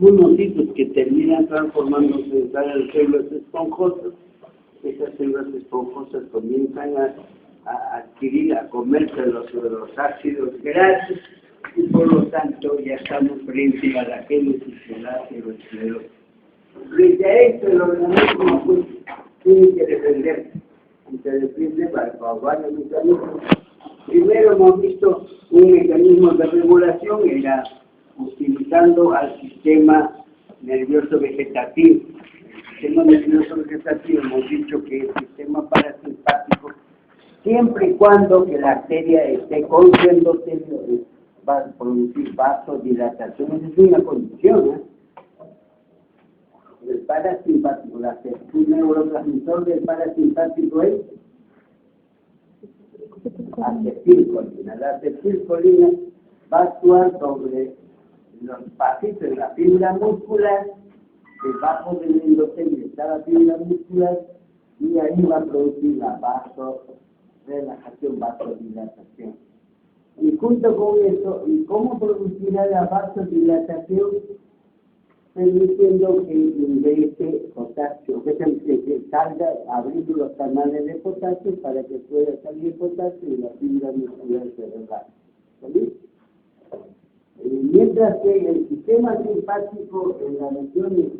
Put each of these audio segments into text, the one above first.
unos hitos que terminan transformándose en células esponjosas. Esas células esponjosas comienzan a adquirir, a comerse los ácidos grasos, y por lo tanto ya estamos frente a la génesis del aterosclerosis. Frente a esto, el organismo pues, tiene que defenderse, y se defiende por varios mecanismos. Primero hemos visto un mecanismo de regulación, era utilizando al sistema nervioso vegetativo. El sistema nervioso vegetativo hemos dicho que es el sistema parasimpático, siempre y cuando que la arteria esté con endotelio, va a producir vasodilatación. Esa es una condición, ¿eh? El parasimpático, el neurotransmisor del parasimpático es acetilcolina. La acetilcolina va a actuar sobre los pasitos de la fibra muscular, debajo del endotelio está la fibra muscular, y ahí va a producir la vasodilatación, vasodilatación. Y junto con eso, ¿y cómo producirá la vasodilatación? Permitiendo que ingrese potasio, que salga, abriendo los canales de potasio para que pueda salir potasio y la fibra muscular se relaje. ¿Vale? Mientras que el sistema simpático en las regiones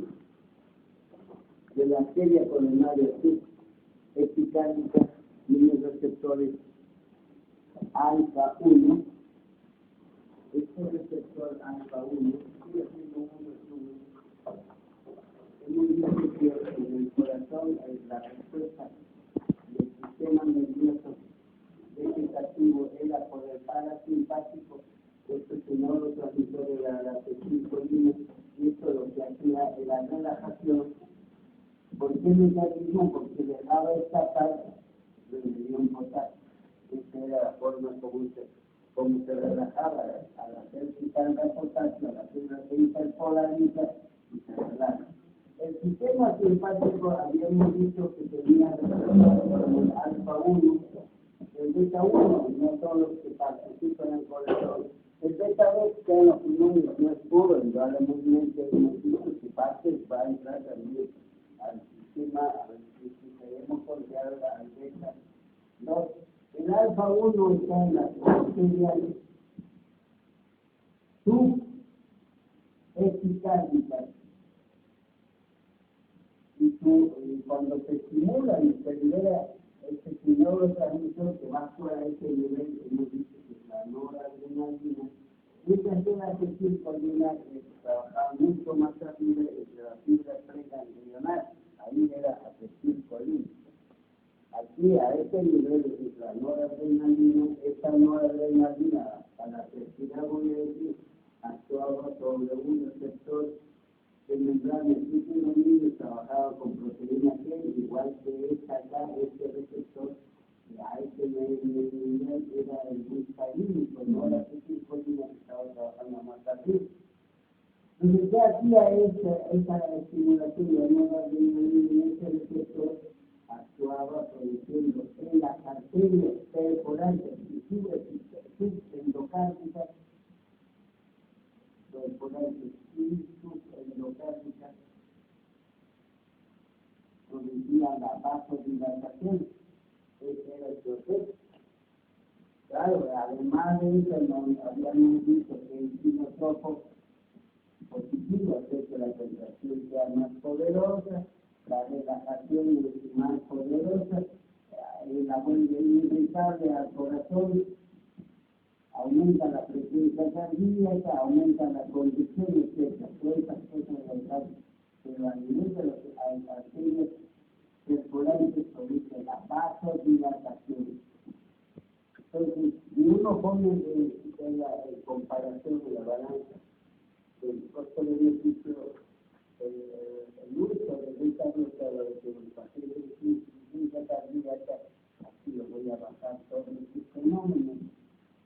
de la arteria coronaria epicárdica tiene receptores alfa 1. Este receptor alfa 1 sigue siendo un resumen. Hemos visto que en el corazón la respuesta del sistema nervioso vegetativo era por el parasimpático. Esto es un neurotransmisor de la acetilcolina, y esto lo que hacía era relajación. ¿Por qué mecanismo? Porque dejaba escapar de un potasio. Esta era la forma como se relajaba al hacer quitar el potasio, a la fibra se hiperpolariza y se relaja. El sistema simpático habíamos dicho que tenía el alfa 1, el beta 1, no son los que participan en el corazón. El beta 2 que en los pulmones no es puro, indudablemente hemos dicho que parte va a entrar también al sistema, si queremos considerar al beta 2. El alfa 1 está en las arterias subepicárdicas. Y cuando se estimula y se libera este neurotransmisor que va fuera de ese nivel, hemos dicho que es la noradrenalina, muchas de las acetilcolina que trabajaban mucho más arriba entre la fibra preganglionar, ahí era acetilcolina. Aquí a ese nivel de la noradrenalina, esta noradrenalina, para respirar, voy a decir, actuaba sobre un receptor de membrana citolina, trabajaba con proteína G, igual que esta acá, este receptor, a este nivel era el muscarínico, no la acetilcolina que estaba trabajando más arriba. Entonces, ¿qué hacía esa estimulación de la noradrenalina en ese receptor? Actuaba produciendo en las arterias perforantes y subendocárdicas, perforantes y subendocárdicas, producía la vasodilatación. Ese era el proceso. Claro, además de eso, habíamos visto que el sinotropo positivo hace que la contracción sea más poderosa, la relajación es más poderosa, la vuelve irritable al corazón, aumenta la frecuencia cardíaca, aumenta la condición, etc. Todas esas cosas lo saben. Pero a nivel de las arterias perforantes produce la vasodilatación. Entonces, si uno pone en la comparación de la balanza del costo-beneficio, el uso de esta bloqueadora de los pacientes sin cardíaca, aquí lo voy a bajar todos estos fenómenos,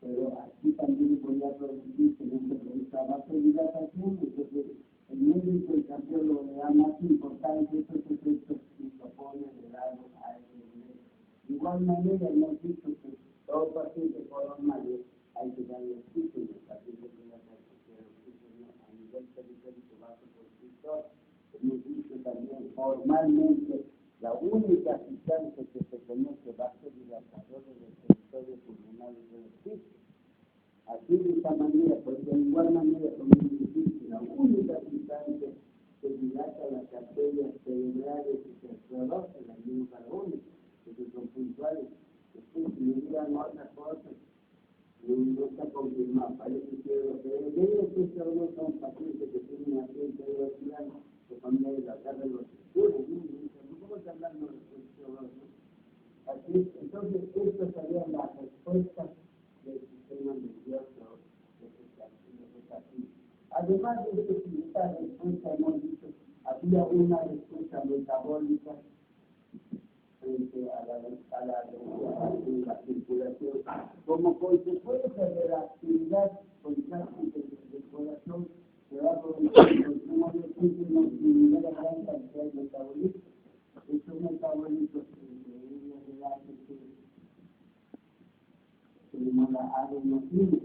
pero aquí también voy a producir que no se produzca vasodilatación. Entonces el médico, el cardiólogo, le da más importancia a estos efectos y lo pone de lado a ese nivel. De igual manera, hemos dicho que todo paciente coronarios hay que darle oxígeno, paciente que tenga oxígeno a nivel periférico su vasoconstrictor. Hemos dicho también formalmente la única sustancia que se conoce vasodilatadora del territorio pulmonar es el oxígeno. Así de esta manera, pues de igual manera podemos decir que la única sustancia que dilata las arterias cerebrales y que produce las miocarbones, que son puntuales. Después, si me digan otras cosas, no está confirmado. Parece que lo que debe ser no son pacientes que tienen accidente cerebral, que son de la carga de los estudios, ¿no? ¿Cómo está hablando de los Así es, entonces, estas serían las respuestas del sistema nervioso vegetativo. Además de esta respuesta, hemos dicho, había una respuesta metabólica frente a la circulación. Como consecuencia de la actividad constante del corazón, se va a producir el consumo de oxígeno y una gran cantidad de metabolismo. Estos metabolitos se llama adenosina.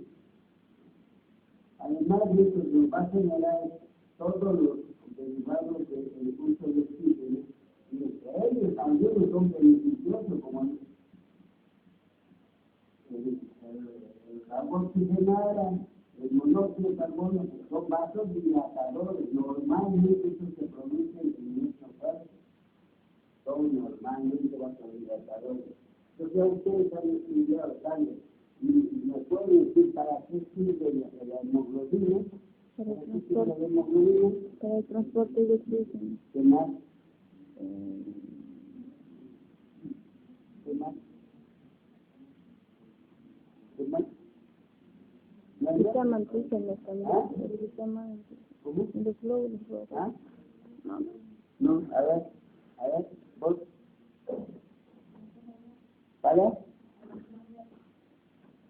Además de eso, nos va a generar todos los derivados del uso del oxígeno, y ellos también son beneficiosos, como el carbón oxigenado, el monóxido de carbono, que son vasodilatadores. Normalmente eso se produce en nuestro cuerpo. Son normalmente vasodilatadores. Entonces, ustedes han estudiado también. Y me pueden decir para qué sirve la hemoglobina. Para el transporte de oxígeno. ¿Qué más? ¿Qué más? ¿Qué más? Sistema antígeno también. ¿Ah? El sistema antígeno. ¿Cómo? Los glóbulos rojos. ¿Ah? No. No, a ver, vos. ¿Para?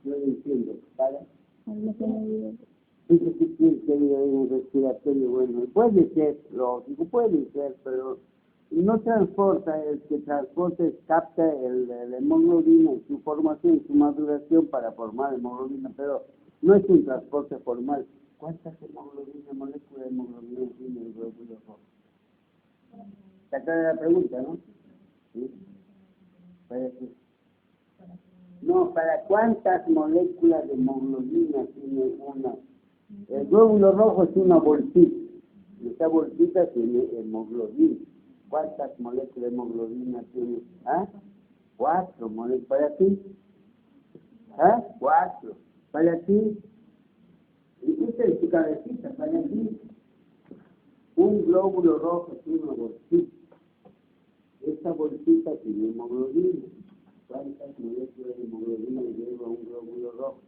No lo entiendo. ¿Para? Almacenamiento. Dice que tiene que haber un respiratorio bueno. Puede ser, lógico, puede ser, pero no transporta, el que transporta capta la hemoglobina en su formación y su maduración para formar hemoglobina, pero no es un transporte formal. ¿Cuántas moléculas de hemoglobina tiene el glóbulo rojo? Está clara la pregunta, ¿no? ¿Sí? ¿Para qué? No, ¿para cuántas moléculas de hemoglobina tiene una? El glóbulo rojo es una bolsita. Y esa bolsita tiene hemoglobina. ¿Cuántas moléculas de hemoglobina tiene? ¿Ah? 4 moléculas. ¿Para ti? ¿Ah? 4. ¿Para ti? Y esta es tu cabecita. ¿Para ti? Un glóbulo rojo es una bolsita. Esta bolsita tiene hemoglobina. ¿Cuántas moléculas de hemoglobina lleva un glóbulo rojo?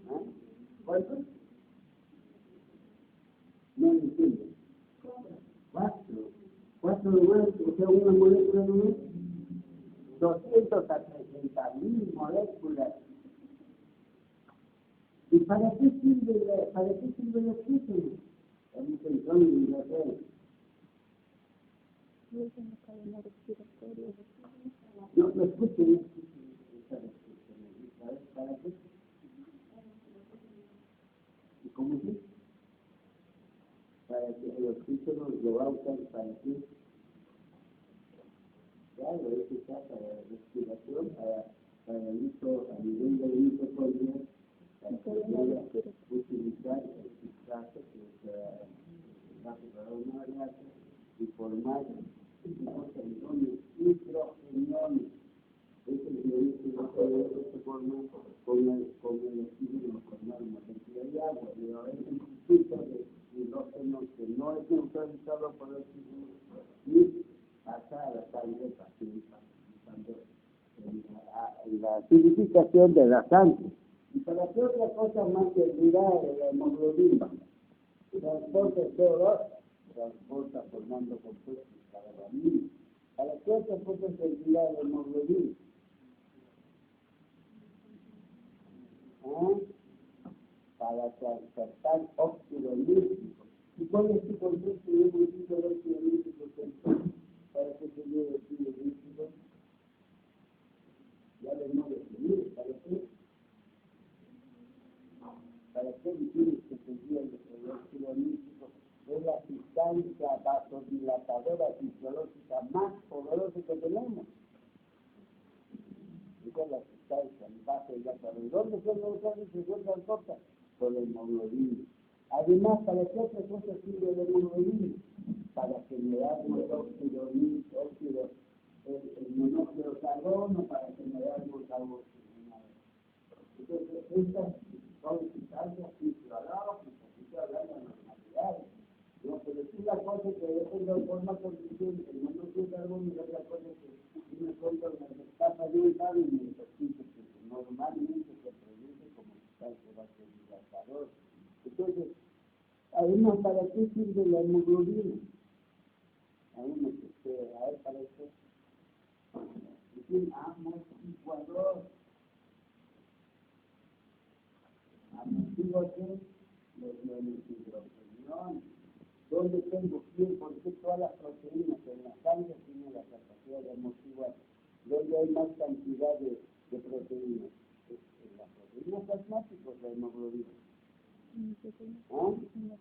¿Ah? ¿Cuántos? No entiendo. 4. 4 nuevos, o sea, una molécula nueva. 260.000 moléculas. ¿Y para qué sirve el oxígeno? Estamos pensando en la tierra. No, lo escuchen. ¿Para qué? ¿Y cómo es? Para que el oxígeno lo va a usar para qué. Claro, eso está para la respiración, para el uso a nivel de mitocondria, para que pueda utilizar el sustrato, que es el gato para una grasa, y formar microgeniones. Es el que se forma con el oxígeno formar una cantidad de agua, pero es un tipo de hidrógeno que no es neutralizado por el oxígeno y pasa a la sangre participando en la acidificación de la sangre. ¿Y para qué otra cosa más servirá la hemoglobina? Transporta CO2, transporta formando compuestos carbamina. ¿Para qué otra cosa servirá la hemoglobina? Para transportar óxido nítrico. ¿Y cuál es tu concepto de un tipo de óxido nítrico? ¿Para qué se lleva óxido nítrico? Ya lo hemos definido. ¿Para qué? ¿Para qué defines que dilatadora fisiológica más poderosa que tenemos. Esa es la sustancia, el base de la cabeza. ¿Dónde son los órganos que se encuentran cortas? Con la hemoglobina. Además, ¿para qué otra cosa sirve la hemoglobina? Para generar el óxido, el monóxido de carbono, para generar los carbonos. Entonces, estas son sustancias fisiológicas, estoy hablando de normalidades. No, pero es una cosa que depende de forma consistente, el monóxido de carbono, y otra cosa que tiene cuenta de las etapas de un alimento, que normalmente se produce como sustancia vasodilatadora. Entonces, además, ¿para qué sirve la hemoglobina? A uno que esté, a ver, para esto. Es un amortiguador. Amortiguador los hidrogeniones. ¿Dónde tengo quién? Porque todas las proteínas en la sangre tienen la capacidad de amortiguar. ¿Dónde hay más cantidad de proteínas? En las proteínas plasmáticas, la hemoglobina.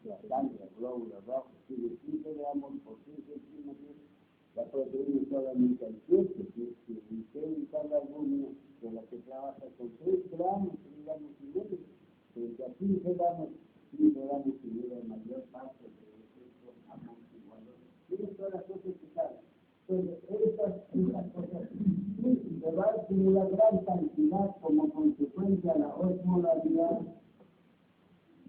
La sangre, el glóbulo rojo, tiene 15 gramos por 100 centímetros. La proteína solamente hay 7, que si cada alguna de la que trabaja con 3 gramos y medio, frente a 15 gramos y medio, la mayor parte de estos amortiguadores. Tienes todas las cosas que saben. Entonces, estas cosas se va a acumular gran cantidad como consecuencia de la osmolaridad.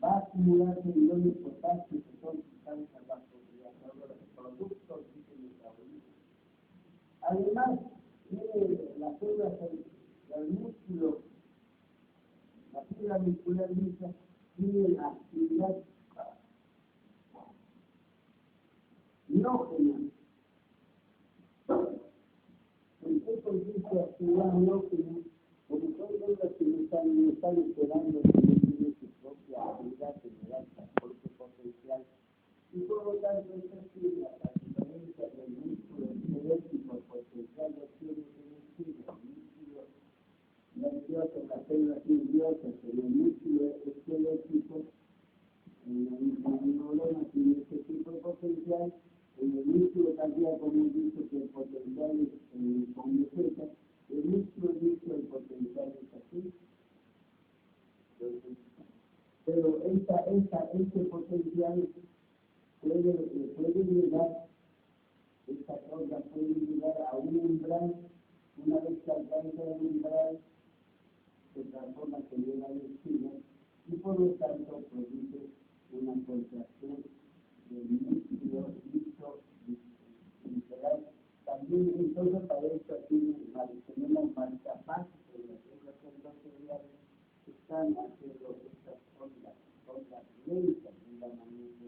Va a acumularse millones de potasio que son sustancias vasodilatadoras, productos del metabolismo. Además, tiene las células del músculo, la fibra muscular lisa, tiene la actividad miógena. ¿En qué consiste la actividad miógena? Como son células que están esperando que no tienen su propia actividad general, su propio potencial. Y por lo tanto, esta es la diferencia del músculo esquelético, el potencial de acción del músculo nervioso, las células nerviosas, en el músculo esquelético, en la neurona tiene este tipo de potencial, en el músculo cardíaco hemos visto que el potencial es con meseta, el músculo dice el potencial es así. Pero este potencial puede llegar, esta cosa puede llegar a un umbral. Una vez que alcanza el umbral, se transforma en una espiga y por lo tanto produce una contracción del músculo visceral. También entonces para esto tenemos marcapasos de las células endoteliales que están haciendo estas ondas lentas en la manera,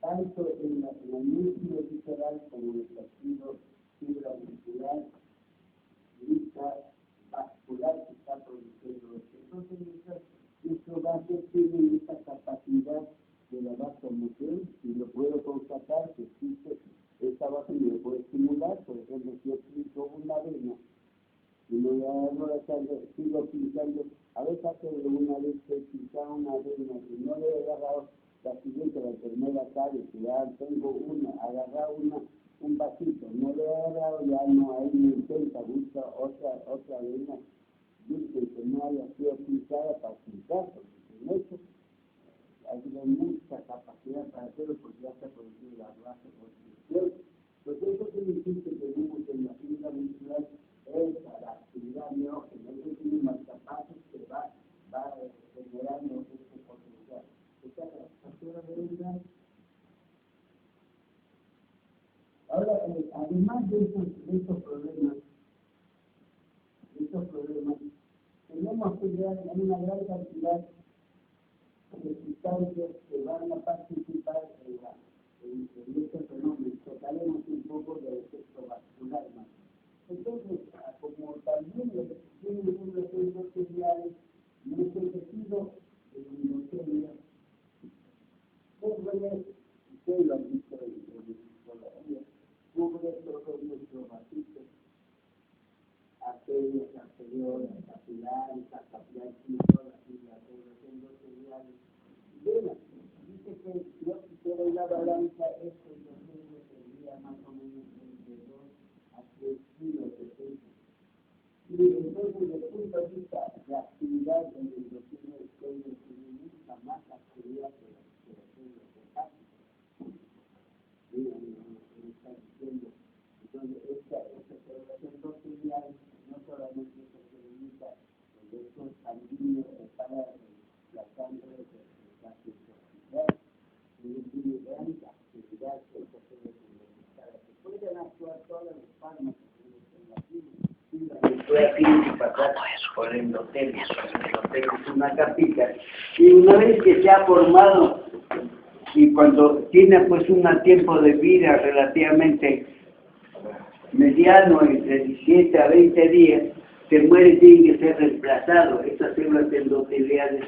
tanto en el músculo visceral como en el tejido fibra muscular, lisa, vascular que está produciendo esto. Entonces nuestro vaso tiene esta capacidad de la vasomoción y lo puedo constatar que existe esta base y lo puedo estimular. Por ejemplo, si yo pincho una vena y no le agarro la sangre, sigo pinchando, a veces hace una vez que pinchar una vena y no le he agarrado, la siguiente, la enfermera sabe que ya tengo agarrar un vasito, no le he agarrado, ya no, ahí me intenta, busca otra vena, dice que no haya sido pinchada para pinchar, porque en eso hay mucha capacidad para hacerlo porque ya se ha producido la vasoconstricción. Pues eso significa que tenemos en la fibra muscular la actividad miógena, eso tiene marcapasos que va generando este potencial. Esta es la factura de verdad. Ahora, además de estos problemas, tenemos que ver una gran cantidad de sustancias que van a participar en este fenómeno. Tocaremos un poco del efecto vascular más. Entonces, como también tienen un efecto especial, nuestro tejido de endotelio cubre, ustedes lo han visto en psicología, cubre todos nuestros vasitos, arterias, arteriosas, capilares, todas las endoteliales. Venas, dice que si yo quisiera una balanza, esto es más o menos entre 2 a 3 kilos de peso. Y entonces, desde el punto de vista de actividad en el endotelio del cuello, tiene mucha más actividad que las células hepáticas. Me está diciendo. Entonces, esta células endoteliales no solamente se limita el hecho sanguíneo para la sangre de la superficial, sino tiene gran actividad que estas células endoteliales. Se pueden actuar todas las fármacos en la química. Puede pasar por el endotelio. El endotelio es una capita. Y una vez que se ha formado, y cuando tiene pues un tiempo de vida relativamente mediano, entre 17 a 20 días, se muere y tiene que ser reemplazado. Estas células endoteliales,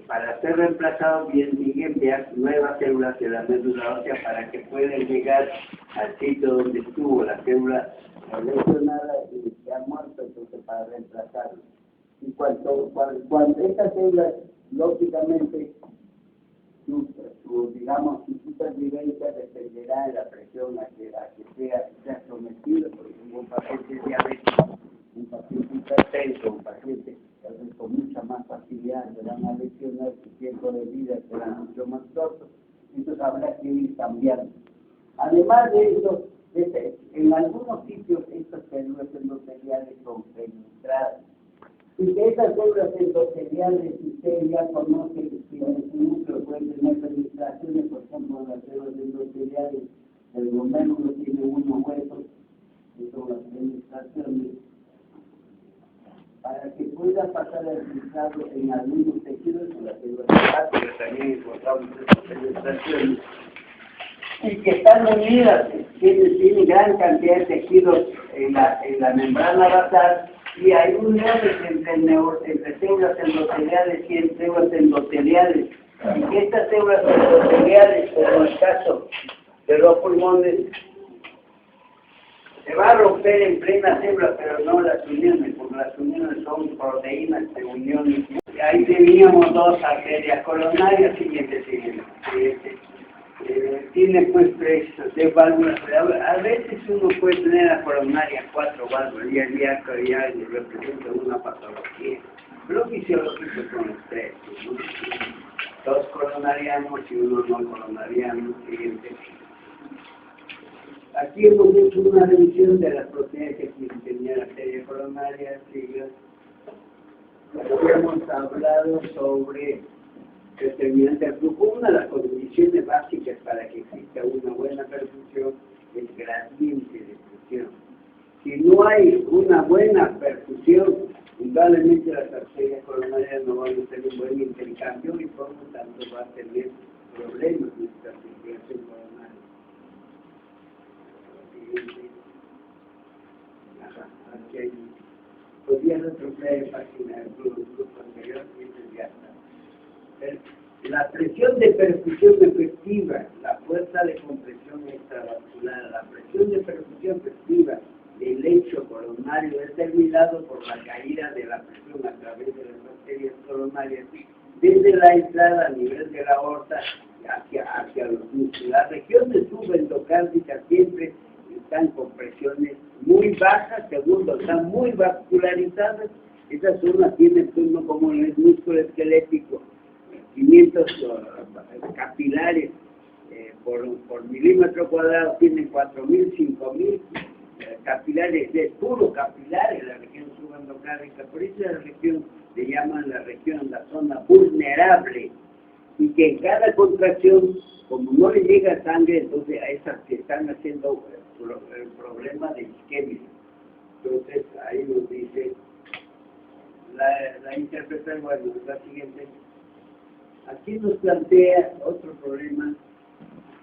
para ser reemplazados, bien enviar nuevas células de la médula ósea para que puedan llegar al sitio donde estuvo la célula lesionada y se ha muerto, entonces para reemplazarlo. Y cuando estas células, lógicamente, digamos, su supervivencia dependerá de la presión a que sea sometido, por ejemplo, un paciente diabético, un paciente hipertenso, un paciente con mucha más facilidad se van a lesionar, su tiempo de vida será mucho más corto, entonces habrá que ir cambiando. Además de eso, en algunos sitios estas células endoteliales son penetradas. Y que esas células endoteliales, si usted ya conoce que en su núcleo pueden tener penetraciones, por ejemplo, las células endoteliales del glomérulo tiene unos huesos, que son las penetraciones, para que pueda pasar el filtrado en algunos tejidos, en las células hepáticas también encontramos esas penetraciones, y que están unidas, tiene gran cantidad de tejidos en la membrana basal, y hay uniones entre células endoteliales y entre células endoteliales. Y estas células endoteliales, como el caso de los pulmones, se va a romper en plena célula, pero no las uniones, porque las uniones son proteínas de uniones. Y ahí teníamos dos arterias coronarias, siguiente. Tiene pues tres de válvulas. A veces uno puede tener la coronaria 4 válvulas y ya representa una patología. Lo fisiológico son los 3, ¿no? 2 coronarianos y 1 no coronariano. Siguiente. Aquí hemos hecho una revisión de las proteínas que tenía la arteria coronaria. Hemos hablado sobre determinante del flujo. Una de las condiciones básicas para que exista una buena perfusión es gradiente de presión. Si no hay una buena perfusión, indudablemente las arterias coronarias no van a tener un buen intercambio y por lo tanto va a tener problemas en esta circulación coronaria. Aquí hay. Podría retroceder página del grupo anterior y ya está. La presión de perfusión efectiva, la fuerza de compresión extravascular, la presión de perfusión efectiva del lecho coronario es determinado por la caída de la presión a través de las arterias coronarias desde la entrada a nivel de la aorta hacia los músculos. Las regiones subendocárdicas siempre están con presiones muy bajas, segundo, están muy vascularizadas. Esas zonas tienen turno como en el músculo esquelético, 500 capilares por milímetro cuadrado, tienen 4.000, 5.000 capilares, de puro capilar en la región subendocárdica. Por eso la región se llama la zona vulnerable, y que en cada contracción, como no le llega sangre, entonces a esas que están haciendo el problema de isquemia. Entonces ahí nos dice la interpretación, bueno, la siguiente. Aquí nos plantea otro problema,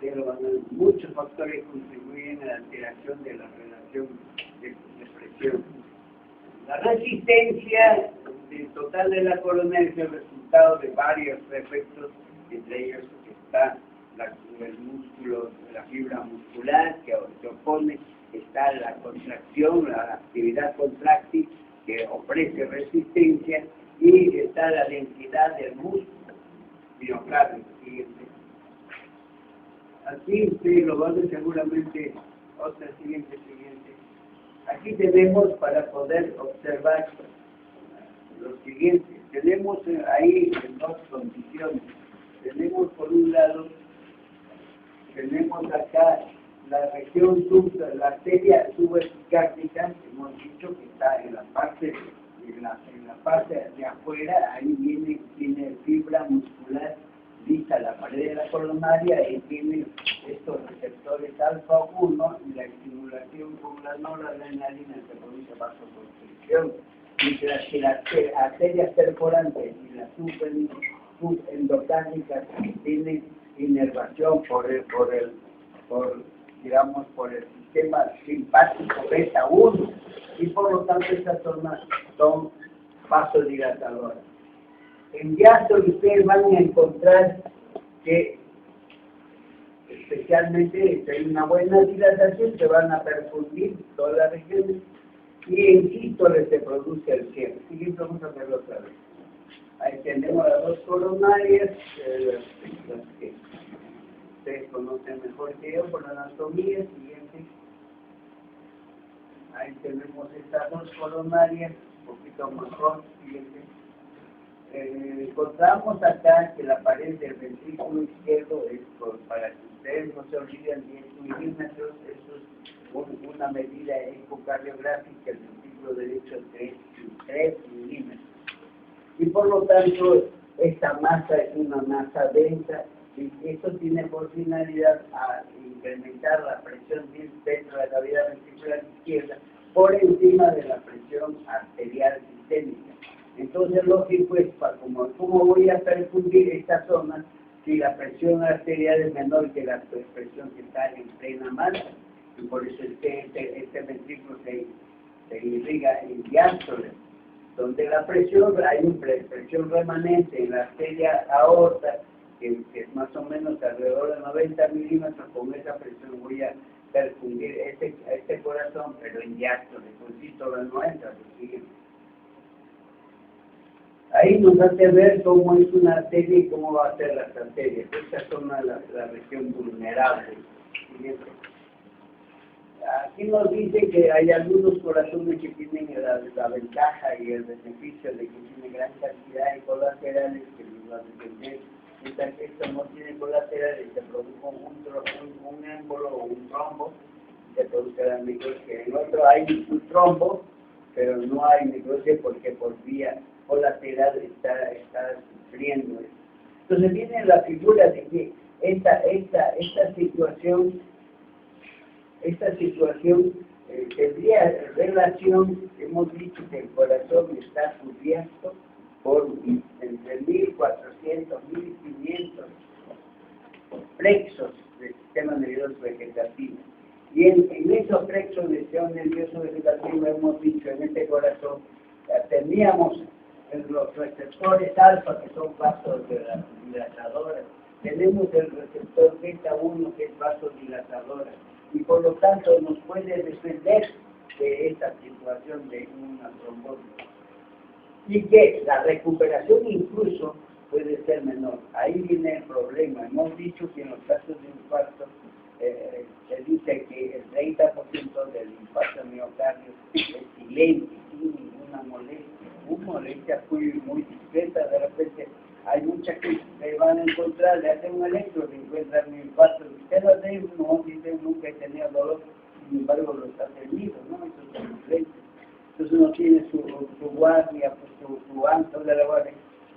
pero muchos factores contribuyen a la alteración de la relación de presión. La resistencia total de la coronaria es el resultado de varios efectos, entre ellos está el músculo, la fibra muscular que se opone, está la contracción, la actividad contráctil que ofrece resistencia, y está la densidad del músculo miocardio. Aquí ustedes lo van a ver seguramente, otra siguiente. Aquí tenemos para poder observar lo siguiente. Tenemos ahí dos condiciones. Tenemos por un lado, tenemos acá la región la arteria subepicárdica, hemos dicho que está en la parte de afuera, ahí tiene fibra muscular lisa la pared de la coronaria y tiene estos receptores alfa 1 y la estimulación con la noradrenalina se produce vasoconstricción, mientras que las arterias perforantes y las subendocárnicas tienen inervación por el sistema simpático beta 1 y por lo tanto estas zonas son vasodilatadoras. En diástole ustedes van a encontrar que especialmente si hay una buena dilatación se van a perfundir todas las regiones y en sístole se produce el cierre. Siguiente, vamos a verlo otra vez. Ahí tenemos las dos coronarias, las que ustedes conocen mejor que yo por la anatomía. Siguiente. Ahí tenemos estas dos coronarias, un poquito mejor. Siguiente. Encontramos acá que la pared del ventrículo izquierdo es, para que ustedes no se olviden, 10 milímetros, eso es una medida ecocardiográfica, el ventrículo derecho 3 milímetros. Y por lo tanto, esta masa es una masa densa, y esto tiene por finalidad a incrementar la presión dentro de la cavidad ventricular izquierda por encima de la presión arterial sistémica. Entonces, lógico es, ¿cómo voy a perfundir esta zona si la presión arterial es menor que la presión que está en plena masa? Y por eso es que este ventrículo se irriga en diástole, donde la presión, hay una presión remanente en la arteria aorta, que es más o menos alrededor de 90 milímetros. Con esa presión voy a perfundir este corazón, pero en diástole, con sístole no entra, lo siguiente. Ahí nos hace ver cómo es una arteria y cómo va a ser las arterias. Esta son la región vulnerable. Aquí nos dice que hay algunos corazones que tienen la ventaja y el beneficio de que tienen gran cantidad de colaterales que los va a defender. Mientras que esto no tiene colaterales, se produce un émbolo o un trombo, se produce la necrosis. En el otro hay un trombo, pero no hay necrosis porque por vía colateral está sufriendo. Entonces viene la figura de que esta situación tendría relación. Hemos dicho que el corazón está cubierto por entre 1.400 y 1.500 plexos del sistema nervioso vegetativo. Y en esos plexos del sistema nervioso vegetativo hemos dicho, en este corazón teníamos los receptores alfa, que son vasodilatadoras. Tenemos el receptor beta 1, que es vasodilatadora. Y por lo tanto nos puede defender de esta situación de una trombosis. Y que la recuperación incluso puede ser menor. Ahí viene el problema. Hemos dicho que en los casos de infarto se dice que el 30% del infarto miocardio es silente, sin ninguna molestia. Una molestia muy discreta. De repente hay muchas que se van a encontrar, le hacen un electro, le encuentran un infarto. Usted lo hace, no dice nunca he tenido dolor, sin embargo los ha tenido, ¿no? Eso es diferente. Entonces uno tiene su guardia, pues, su ángel de la guardia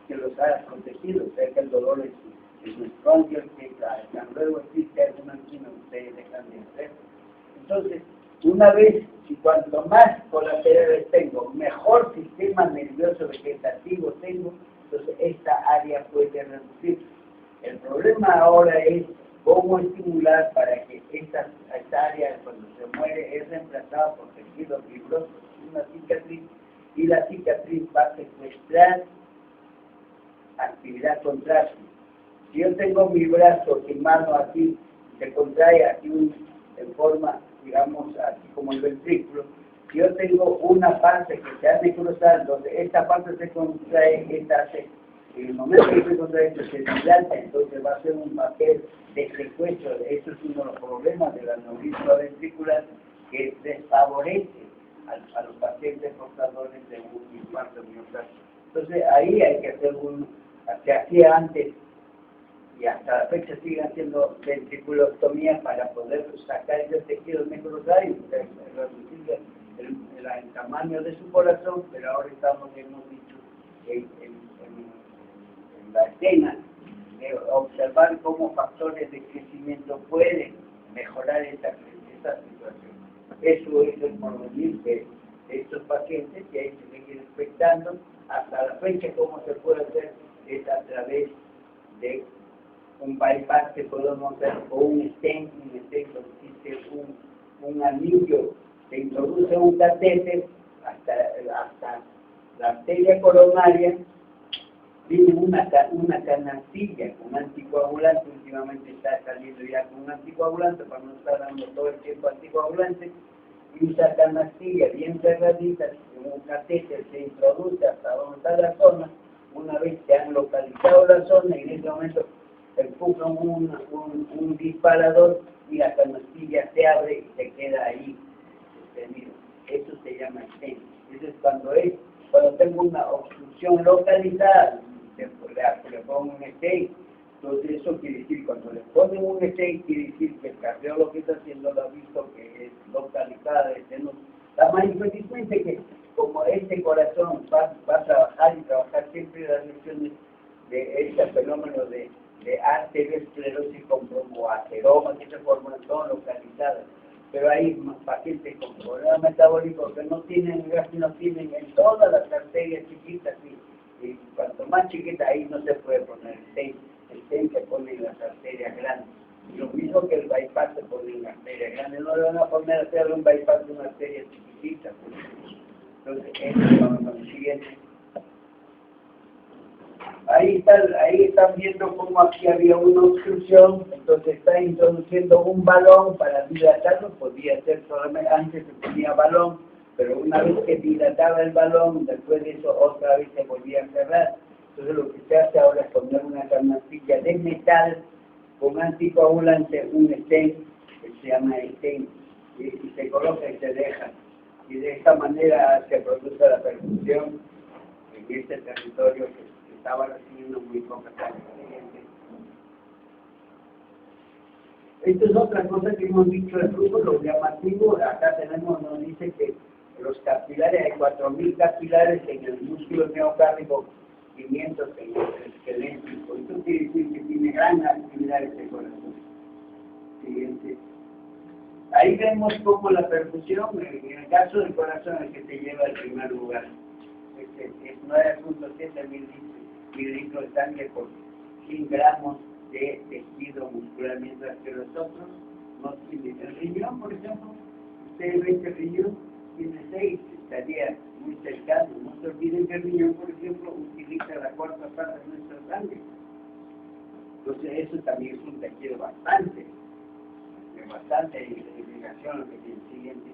que los ha protegido. O sea que el dolor es un escondido, que luego existe alguna angina, ustedes dejan de hacer. Entonces, una vez y cuanto más colaterales tengo, mejor sistema nervioso vegetativo tengo, entonces esta área puede reducir. El problema ahora es cómo estimular para que esta área, cuando se muere, es reemplazada por tejido fibroso, una cicatriz, y la cicatriz va a secuestrar actividad contráctil. Si yo tengo mi brazo y mano así, se contrae aquí en forma, digamos, así como el ventrículo. Si yo tengo una parte que se hace cruzar, donde esta parte se contrae, esta hace En el momento que se encuentra esto se dilata, entonces va a ser un papel de secuestro. Eso es uno de los problemas del aneurisma ventricular que desfavorece a los pacientes portadores de un infarto miocardio. Entonces ahí hay que hacer se hacía antes y hasta la fecha siguen haciendo ventriculostomía para poder sacar esos tejidos necrosarios, reducir el tamaño de su corazón, pero ahora hemos dicho, en la escena de observar cómo factores de crecimiento pueden mejorar esta situación. Eso es el porvenir de estos pacientes que hay que seguir expectando. Hasta la fecha, cómo se puede hacer es a través de un bypass que podemos hacer o un stent. Un stent consiste un anillo que introduce un catéter hasta la arteria coronaria. Tiene una canastilla con anticoagulante. Últimamente está saliendo ya con un anticoagulante para no estar dando todo el tiempo anticoagulante. Y esa canastilla bien cerradita, con un catéter se introduce hasta donde está la zona. Una vez que han localizado la zona, y en ese momento empujan un disparador y la canastilla se abre y se queda ahí extendido. Eso se llama stent. Eso es cuando tengo una obstrucción localizada, le pongo un stent. Entonces eso quiere decir, cuando le ponen un stent, quiere decir que el cardiólogo que está haciendo lo ha visto que es localizada de seno. La más infelizmente que como este corazón va a trabajar y trabajar siempre las lesiones de este fenómeno de arteriosclerosis como ateromas que se forman, son localizadas. Pero hay pacientes con problemas metabólicos que no tienen en todas las arterias chiquitas, y cuanto más chiquita ahí no se puede poner el stent se pone en las arterias grandes. Y lo mismo que el bypass se pone en la arteria grande, no le van a poner a hacer un bypass de una arteria chiquitita. Entonces, eso es lo siguiente. Ahí están viendo cómo aquí había una obstrucción, entonces está introduciendo un balón para dilatarlo. Podía ser solamente, antes se ponía balón, pero una vez que dilataba el balón, después de eso otra vez se volvía a cerrar. Entonces lo que se hace ahora es poner una canastilla de metal con anticoagulante, un stent, que se llama stent, y se coloca y se deja. Y de esta manera se produce la perfusión en este territorio que estaba recibiendo muy poca sangre. Esto es otra cosa que hemos dicho del grupo, lo llamativo. Acá nos dice que los capilares, hay 4.000 capilares en el músculo miocárdico, 500 en el esqueleto. Esto quiere decir que tiene gran actividad este corazón. Siguiente. Ahí vemos cómo la perfusión, en el caso del corazón, es el que se lleva al primer lugar. Es 9.7 mililitros de sangre por 100 gramos de tejido muscular, mientras que los otros no tienen. El riñón, por ejemplo, ustedes ven que el riñón tiene 6, estaría muy cercano. No se olviden que el riñón, por ejemplo, utiliza la cuarta parte de nuestra sangre. Entonces eso también es un tejido bastante irrigación, lo que tiene el siguiente.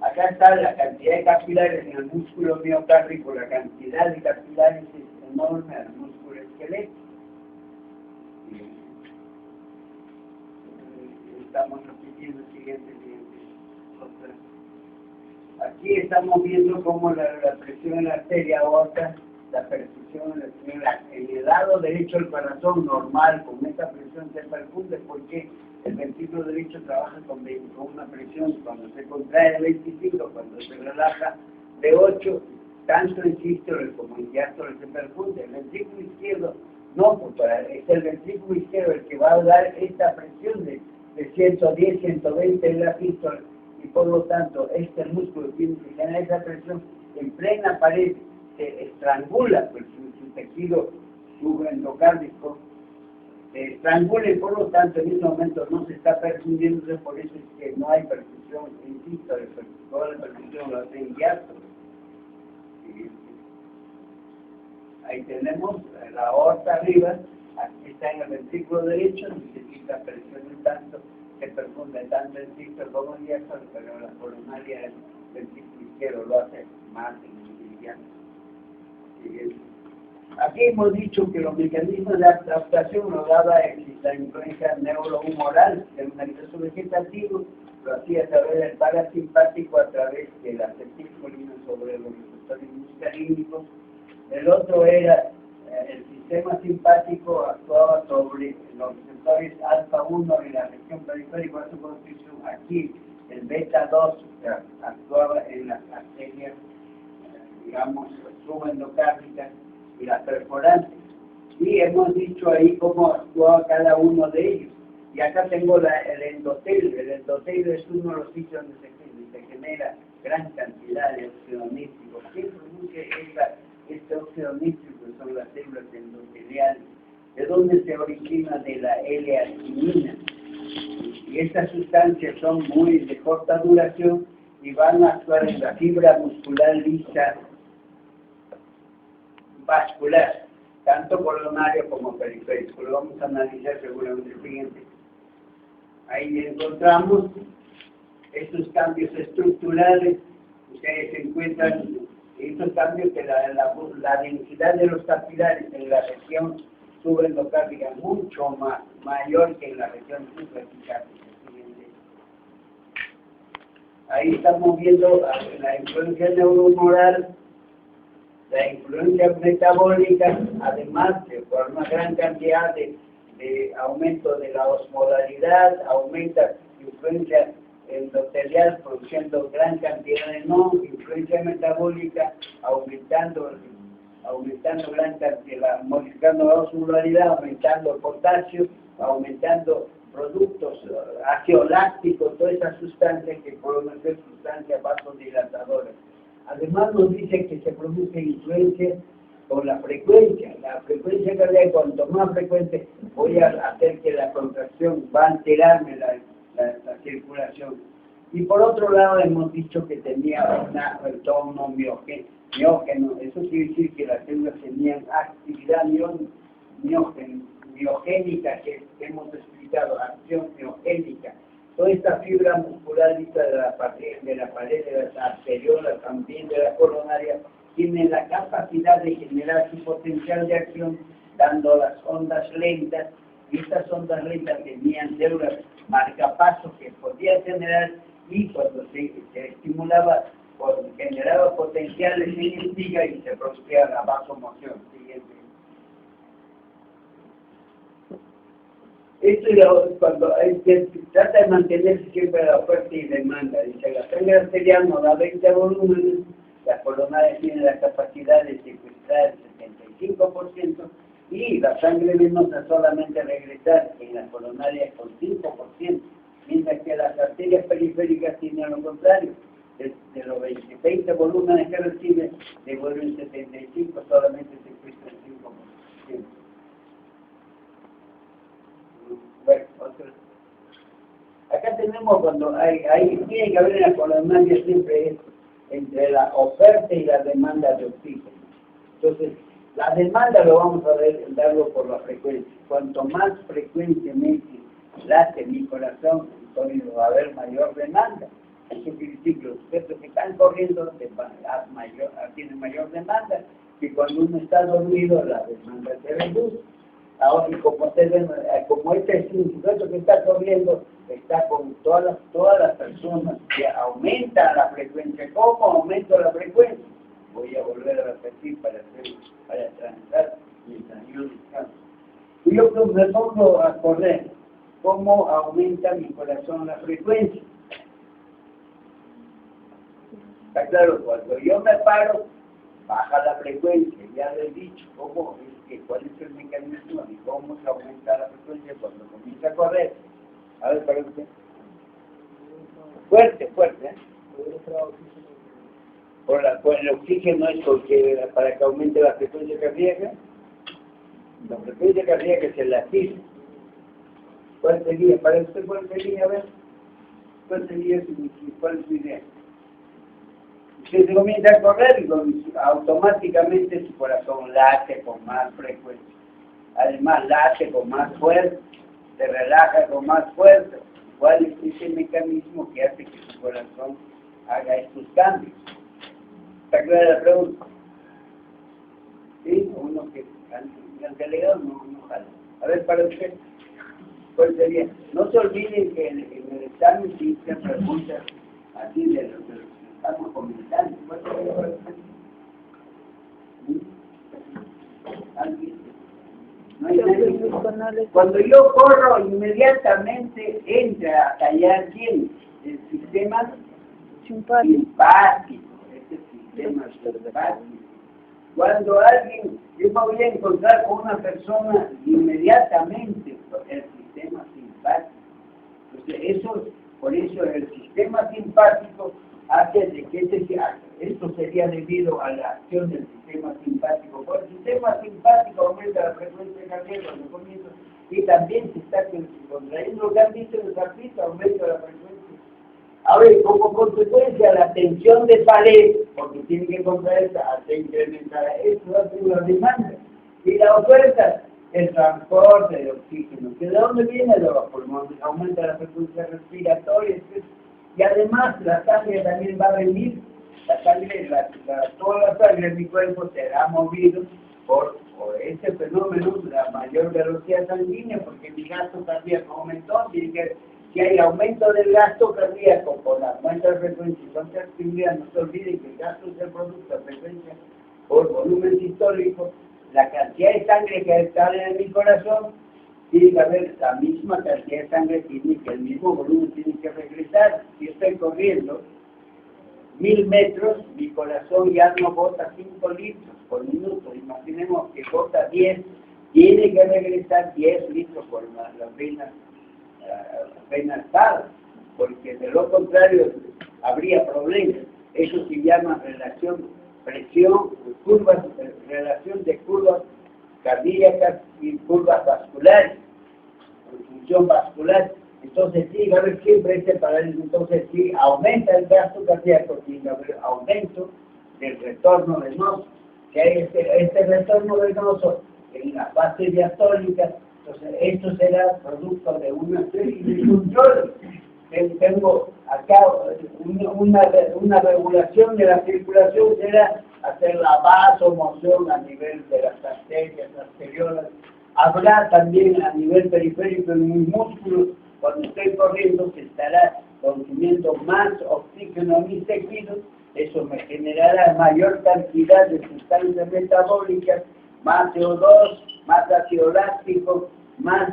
Acá está la cantidad de capilares en el músculo miocárdico. La cantidad de capilares es enorme al músculo esquelético. Estamos repitiendo el siguiente. Aquí estamos viendo cómo la presión en la arteria aorta, la perfusión en el lado derecho del corazón normal, con esta presión se perfunde porque el ventrículo derecho trabaja con una presión, cuando se contrae de 25, cuando se relaja de 8, tanto en sístole como en diástole se perfunde. El ventrículo izquierdo no, es el ventrículo izquierdo el que va a dar esta presión de 110, 120 en la sístole, y por lo tanto este músculo tiene que generar esa presión en plena pared, se estrangula pues, su tejido subendocárdico, se estrangula, y por lo tanto en ese momento no se está perfundiendo. Por eso es que no hay perfusión en sístole, toda la perfusión la hace en diástole. Ahí tenemos la aorta arriba, aquí está en el ventrículo derecho, necesita presión tanto, se perfunde tanto en sístole como en diástole, pero la coronaria del ventrículo izquierdo lo hace más en el diástole. Aquí hemos dicho que los mecanismos de adaptación lo daba la influencia neurohumoral del nervioso vegetativo, lo hacía a través del parasimpático, a través de la acetilcolina sobre los receptores muscarínicos. El otro era el sistema simpático, actuaba sobre los receptores alfa-1 en la región periférica de su construcción. Aquí el beta-2 actuaba en las arterias, digamos, subendocárdicas y las perforantes. Y hemos dicho ahí cómo actuaba cada uno de ellos. Y acá tengo el endotelio. El endotelio es uno de los sitios donde se genera gran cantidad de óxido nítrico. ¿Qué produce este óxido nítrico? Son las células endoteliales. ¿De dónde se origina? De la L-arginina. Y estas sustancias son muy de corta duración y van a actuar en la fibra muscular lisa vascular, tanto coronario como periférico. Lo vamos a analizar seguramente el siguiente. Ahí encontramos estos cambios estructurales. Ustedes encuentran estos cambios que la densidad de los capilares en la región subendocárdica es mucho mayor que en la región supraepicárdica. Ahí estamos viendo la influencia neurohumoral, la influencia metabólica, además de por una gran cantidad de aumento de la osmolaridad, aumenta influencia endotelial produciendo gran cantidad de influencia metabólica, aumentando gran cantidad, modificando la osmolaridad, aumentando el potasio, aumentando productos ácido láctico, todas esas sustancias que pueden ser sustancias vasodilatadoras. Además nos dice que se produce influencia con la frecuencia cardíaca. Cuanto más frecuente voy a hacer que la contracción va a alterarme la circulación. Y por otro lado hemos dicho que tenía un entorno miógeno. Eso quiere decir que las células tenían actividad miogénica, que hemos explicado, acción miogénica. Toda esta fibra muscular lisa de la pared de las arteriolas, también de la coronaria, tiene la capacidad de generar su potencial de acción, dando las ondas lentas, y estas ondas lentas tenían células marcapasos que podían generar, y cuando se estimulaba, generaba potenciales en el hígado y se producía la vasomoción. Siguiente. Esto cuando se trata de mantenerse siempre la oferta y demanda. Dice, la sangre arterial no da 20 volúmenes, la coronaria tiene la capacidad de secuestrar el 75%, y la sangre venosa solamente regresar en la coronaria con 5%, mientras que las arterias periféricas tienen lo contrario. De los 20 volúmenes que reciben, devuelven 75, solamente secuestran 5%. Bueno, acá tenemos cuando tiene que haber en la coronaria siempre entre la oferta y la demanda de oxígeno. Entonces, la demanda lo vamos a darlo por la frecuencia. Cuanto más frecuentemente late mi corazón, entonces va a haber mayor demanda. Eso quiere decir que los sujetos que están corriendo tienen mayor demanda, que cuando uno está dormido la demanda se reduce. Ahora, y como este es un sujeto que está corriendo, está con todas las personas que aumentan la frecuencia. ¿Cómo aumento la frecuencia? Voy a volver a repetir para transar mientras yo descanso. Y yo me pongo a correr. ¿Cómo aumenta mi corazón la frecuencia? Está claro, cuando yo me paro, baja la frecuencia. Ya lo he dicho, cuál es el mecanismo y cómo se aumenta la frecuencia cuando comienza a correr. A ver, para usted. Fuerte, ¿eh? Por el oxígeno es porque para que aumente la frecuencia cardíaca. La frecuencia cardíaca se la fija. ¿Cuál sería? Para usted, ¿cuál sería? A ver. ¿Cuál sería cuál es su idea? Usted se comienza a correr y automáticamente su corazón late con más frecuencia. Además, late con más fuerza, se relaja con más fuerza. ¿Cuál es ese mecanismo que hace que su corazón haga estos cambios? ¿Está clara la pregunta? ¿sí? Uno que al delegado no jala. A ver, para usted, ¿cuál sería? No se olviden que en el examen sí se preguntas así de los que estamos comentando. ¿Cuál sería para usted? ¿Alguien? No hay nadie. Cuando yo corro, inmediatamente entra a callar quién? El sistema simpático. Este sistema simpático. Cuando yo me voy a encontrar con una persona, inmediatamente el sistema simpático. Entonces, por eso el sistema simpático hace de que esto sería debido a la acción del sistema simpático. Por el sistema simpático aumenta la frecuencia cardíaca cuando comienza y también se está contrayendo lo que han visto en el artistas, aumenta la frecuencia. Ahora, como consecuencia, la tensión de pared, porque tiene que contraerse, hace incrementar eso, hace una demanda. Y la oferta, el transporte de oxígeno, que de dónde viene de los pulmones, aumenta la frecuencia respiratoria, y además la sangre también va a venir, la sangre, toda la sangre de mi cuerpo será movido por ese fenómeno, la mayor velocidad sanguínea, porque mi gasto cardíaco aumentó, tiene que si hay aumento del gasto cardíaco por la aumento de frecuencia y contractividad, no se olviden que el gasto es el producto de frecuencia por volumen sistólico, la cantidad de sangre que sale de mi corazón tiene que haber la misma cantidad de sangre, el mismo volumen tiene que regresar. Si estoy corriendo 1000 metros, mi corazón ya no bota 5 litros por minuto, imaginemos que bota 10, tiene que regresar 10 litros por las venas porque de lo contrario habría problemas. Eso se llama relación de curvas cardíacas y curvas vasculares, función vascular. Entonces sí, va a haber siempre ese paralelo. Entonces sí, aumenta el gasto cardíaco, tiene que haber aumento del retorno venoso. Que hay este retorno venoso en la fase diastólica. Entonces, esto será producto de una serie de controles. Tengo acá una regulación de la circulación, será hacer la vasomoción a nivel de las arterias arteriales. Habrá también a nivel periférico en mis músculos, cuando estoy corriendo, se estará consumiendo más oxígeno a mis tejidos. Eso me generará mayor cantidad de sustancias metabólicas, más CO2, más ácido láctico, más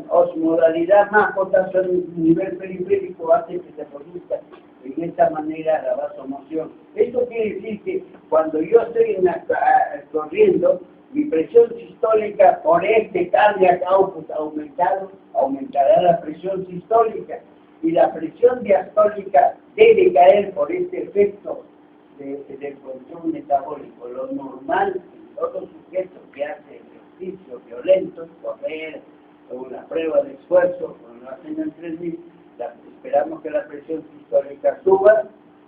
osmodalidad, más potasio a nivel periférico, hace que se produzca en esta manera la vasomoción. Esto quiere decir que cuando yo estoy corriendo, mi presión sistólica por este cardiac output aumentará la presión sistólica, y la presión diastólica debe caer por este efecto del control metabólico. Lo normal en todo sujeto que hace ejercicio violento, correr, o una prueba de esfuerzo, cuando lo hacen en 3000, esperamos que la presión sistólica suba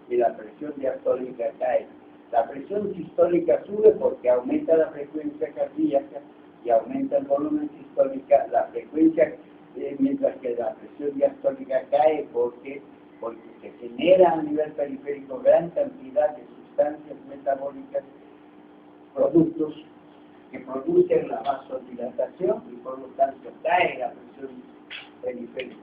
y la presión diastólica cae. La presión sistólica sube porque aumenta la frecuencia cardíaca y aumenta el volumen sistólico, la frecuencia, mientras que la presión diastólica cae porque se genera a nivel periférico gran cantidad de sustancias metabólicas, productos que producen la vasodilatación y por lo tanto cae la presión periférica.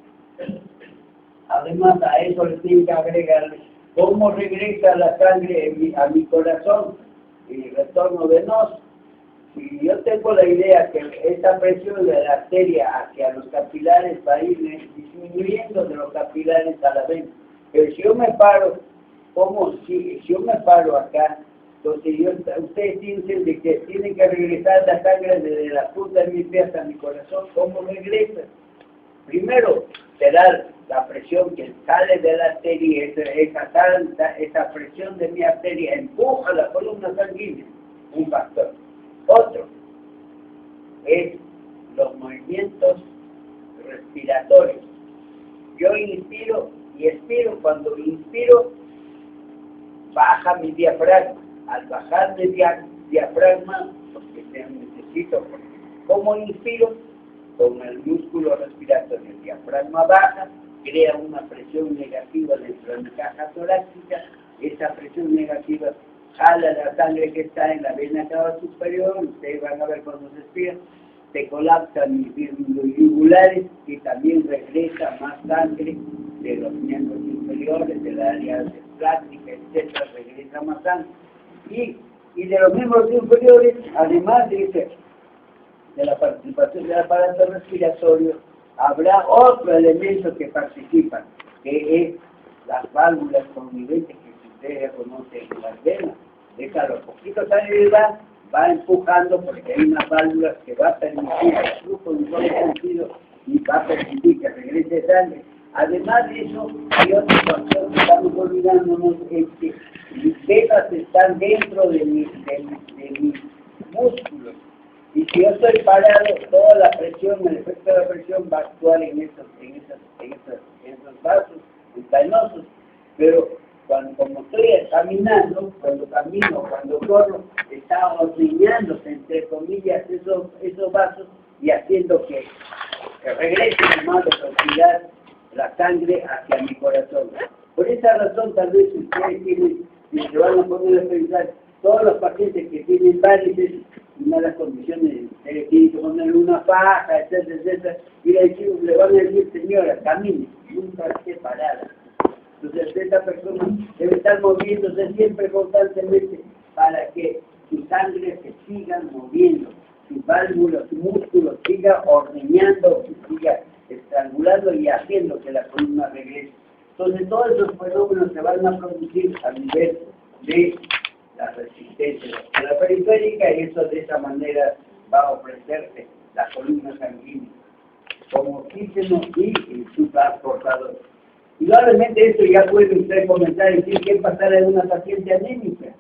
Además a eso le tiene que agregarle cómo regresa la sangre a mi corazón y retorno venoso. Si yo tengo la idea que esta presión de la arteria hacia los capilares va a ir disminuyendo de los capilares a la vena, pero si yo me paro, si yo me paro acá, entonces ustedes piensan de que tienen que regresar la sangre desde la punta de mi pie hasta mi corazón. ¿Cómo regresa? Primero, será la presión que sale de la arteria, esa presión de mi arteria empuja la columna sanguínea, un factor. Otro es los movimientos respiratorios. Yo inspiro y expiro. Cuando inspiro, baja mi diafragma. Al bajar de diafragma, porque necesito, ¿cómo inspiro? Con el músculo respiratorio. El diafragma baja, crea una presión negativa dentro de mi caja torácica. Esa presión negativa jala la sangre que está en la vena cava superior, ustedes van a ver cuando se expira, se colapsan los yugulares y también regresa más sangre de los miembros inferiores, de la área plástica, etcétera, regresa más sangre. Y de los miembros inferiores, además de la participación del aparato respiratorio, habrá otro elemento que participa, que es las válvulas conviventes que ustedes ya conocen en las venas. Deja los poquitos sangre va empujando porque hay unas válvulas que va a permitir el flujo de un solo sentido y va a permitir que regrese sangre. Además de eso, hay otro factor que estamos olvidándonos, es que mis venas están dentro de mis músculos. Y si yo estoy parado, toda la presión, el efecto de la presión va a actuar en esos vasos venosos. Pero como estoy caminando, cuando camino, cuando corro, está ordeñándose, entre comillas, esos vasos y haciendo que regrese con más velocidad la sangre hacia mi corazón. Por esa razón, tal vez ustedes tienen, si se van a poner a pensar, todos los pacientes que tienen varices y malas condiciones, tienen que ponerle una faja, etcétera, etcétera, y le van a decir, señora, camine, nunca esté parada. Entonces, esta persona debe estar moviéndose siempre constantemente para que su sangre se siga moviendo, sus válvulas, sus músculos sigan ordeñando, siga estrangulando y haciendo que la columna regrese. Entonces, todos esos fenómenos se van a producir a nivel de la resistencia de la periférica y eso de esa manera va a ofrecerse la columna sanguínea como oxígeno y su transportador. Indudablemente esto ya puede usted comenzar a decir qué pasará en una paciente anémica.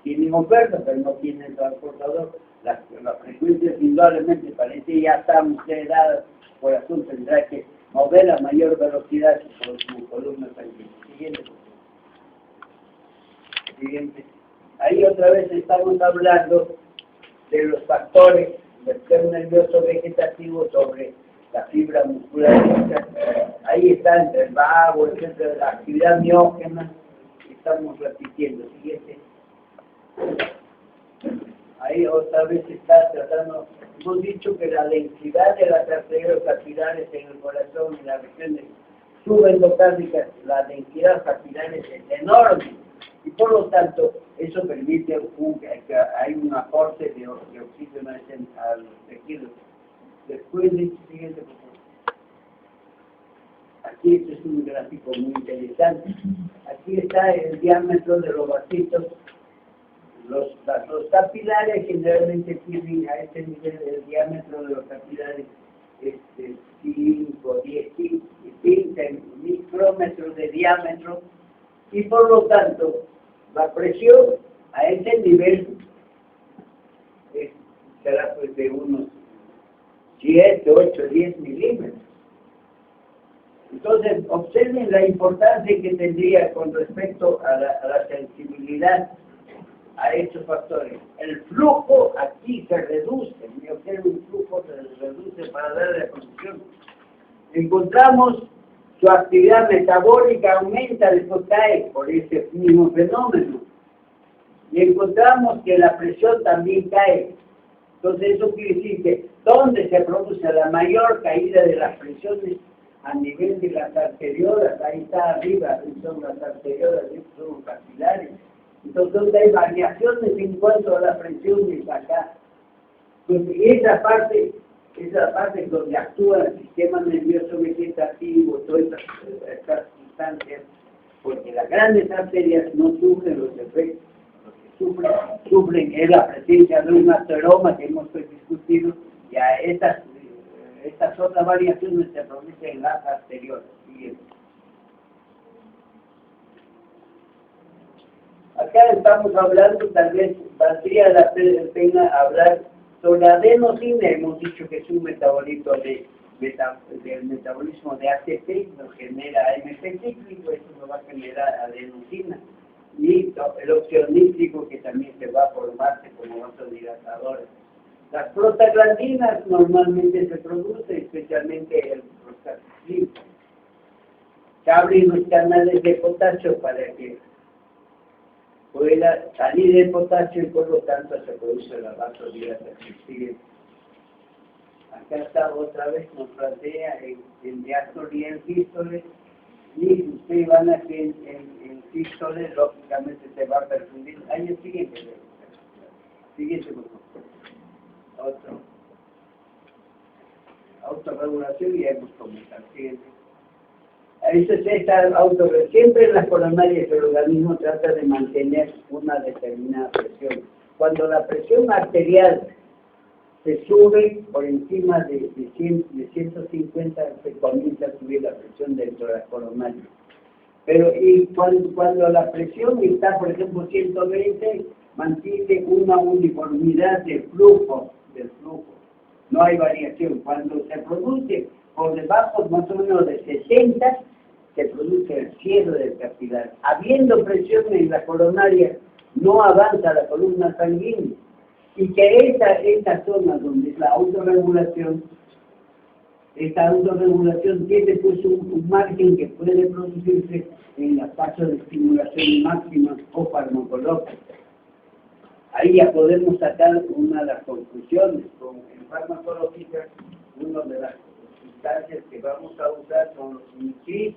Tienen oferta, pero no tienen transportador. Las frecuencias indudablemente parece ya están ustedes dadas, corazón tendrá que mover a mayor velocidad por su columna sanguínea. Siguiente. Ahí otra vez estamos hablando de los factores del sistema nervioso vegetativo sobre la fibra muscular. Ahí está entre el vago, etcétera, la actividad miógena. Estamos repitiendo. Siguiente. Ahí otra vez está tratando. Hemos dicho que la densidad de las arterias capilares en el corazón y las regiones subendocárnicas, la densidad capilar es enorme. Y por lo tanto, eso permite que hay un aporte de oxígeno a los tejidos. Después de siguiente, por favor. Aquí este es un gráfico muy interesante. Aquí está el diámetro de los vasitos. Los capilares generalmente tienen a este nivel el diámetro de los capilares 5, 10, 15 micrómetros de diámetro y por lo tanto la presión a ese nivel será pues de unos 7, 8, 10 milímetros. Entonces, observen la importancia que tendría con respecto a la sensibilidad a estos factores. El flujo aquí se reduce, observen, el flujo se reduce para darle la posición. Encontramos su actividad metabólica aumenta, después cae por ese mismo fenómeno. Y encontramos que la presión también cae. Entonces eso quiere decir que donde se produce la mayor caída de las presiones a nivel de las arteriolas, ahí está arriba, son las arteriolas, son los capilares. Entonces donde hay variaciones en cuanto a la presión es acá. Entonces esa parte donde actúa el sistema nervioso vegetativo, todas estas sustancias, porque las grandes arterias no sufren los efectos. Sufren es la presencia de un ateroma que hemos discutido, y a estas otras variaciones se producen en las arteriolas. Acá estamos hablando, tal vez valdría la pena hablar sobre la adenosina. Hemos dicho que es un metabolito del metabolismo de ATP, nos genera AMP cíclico, esto nos va a generar adenosina. Y el óxido nítrico que también se va a formarse como vasodilatadores. Las prostaglandinas normalmente se producen, especialmente el prostaglandina. Se abren los canales de potasio para que fuera salir del potasio y por lo tanto se produce la vasodilatación. Sigue. Acá está otra vez, nos plantea en diástole y en sístole, y ustedes van a que en sístole lógicamente se va a perfundir. Ahí el siguiente. Siguiente, por favor. Otro. Autorregulación y hemos comentado. Siguiente. Eso es esta autorregulación. Siempre en las coronarias el organismo trata de mantener una determinada presión. Cuando la presión arterial se sube por encima de 150, se comienza a subir la presión dentro de la coronaria. Pero y cuando la presión está, por ejemplo, 120, mantiene una uniformidad del flujo. No hay variación. Cuando se produce por debajo más o menos de 60, se produce el cierre del capilar. Habiendo presión en la coronaria, no avanza la columna sanguínea. Y que esta zona donde es la autorregulación, esta autorregulación tiene pues un margen que puede producirse en la fase de estimulación máxima o farmacológica. Ahí ya podemos sacar una de las conclusiones. En farmacológica, una de las sustancias que vamos a usar son los NITRIS.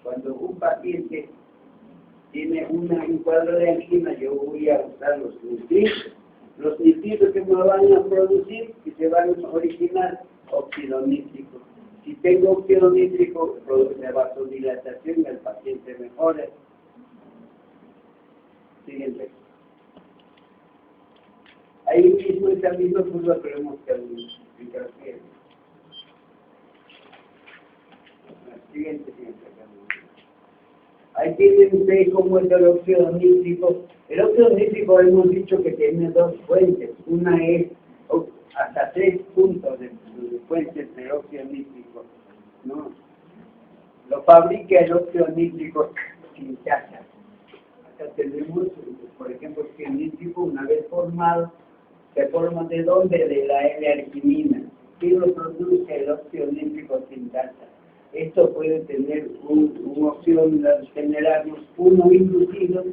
Cuando un paciente tiene un cuadro de angina, yo voy a usar los NITRIS. Los nitritos que me van a producir y se van a originar óxido nítrico. Si tengo óxido nítrico, produce vasodilatación y el paciente mejora. Siguiente. Ahí mismo, esa misma curva, pero hemos que explicar bien. Siguiente. Ahí tienen ustedes cómo es el óxido nítrico. El óxido nítrico hemos dicho que tiene dos fuentes. Una es hasta 3 puntos de fuentes de óxido nítrico, ¿no? Lo fabrica el óxido nítrico sin casa. Acá tenemos, por ejemplo, que el nítrico, una vez formado, se forma ¿de dónde? De la L-arginina. ¿Qué lo produce el óxido nítrico sin casa? Esto puede tener una opción de generarnos uno inducido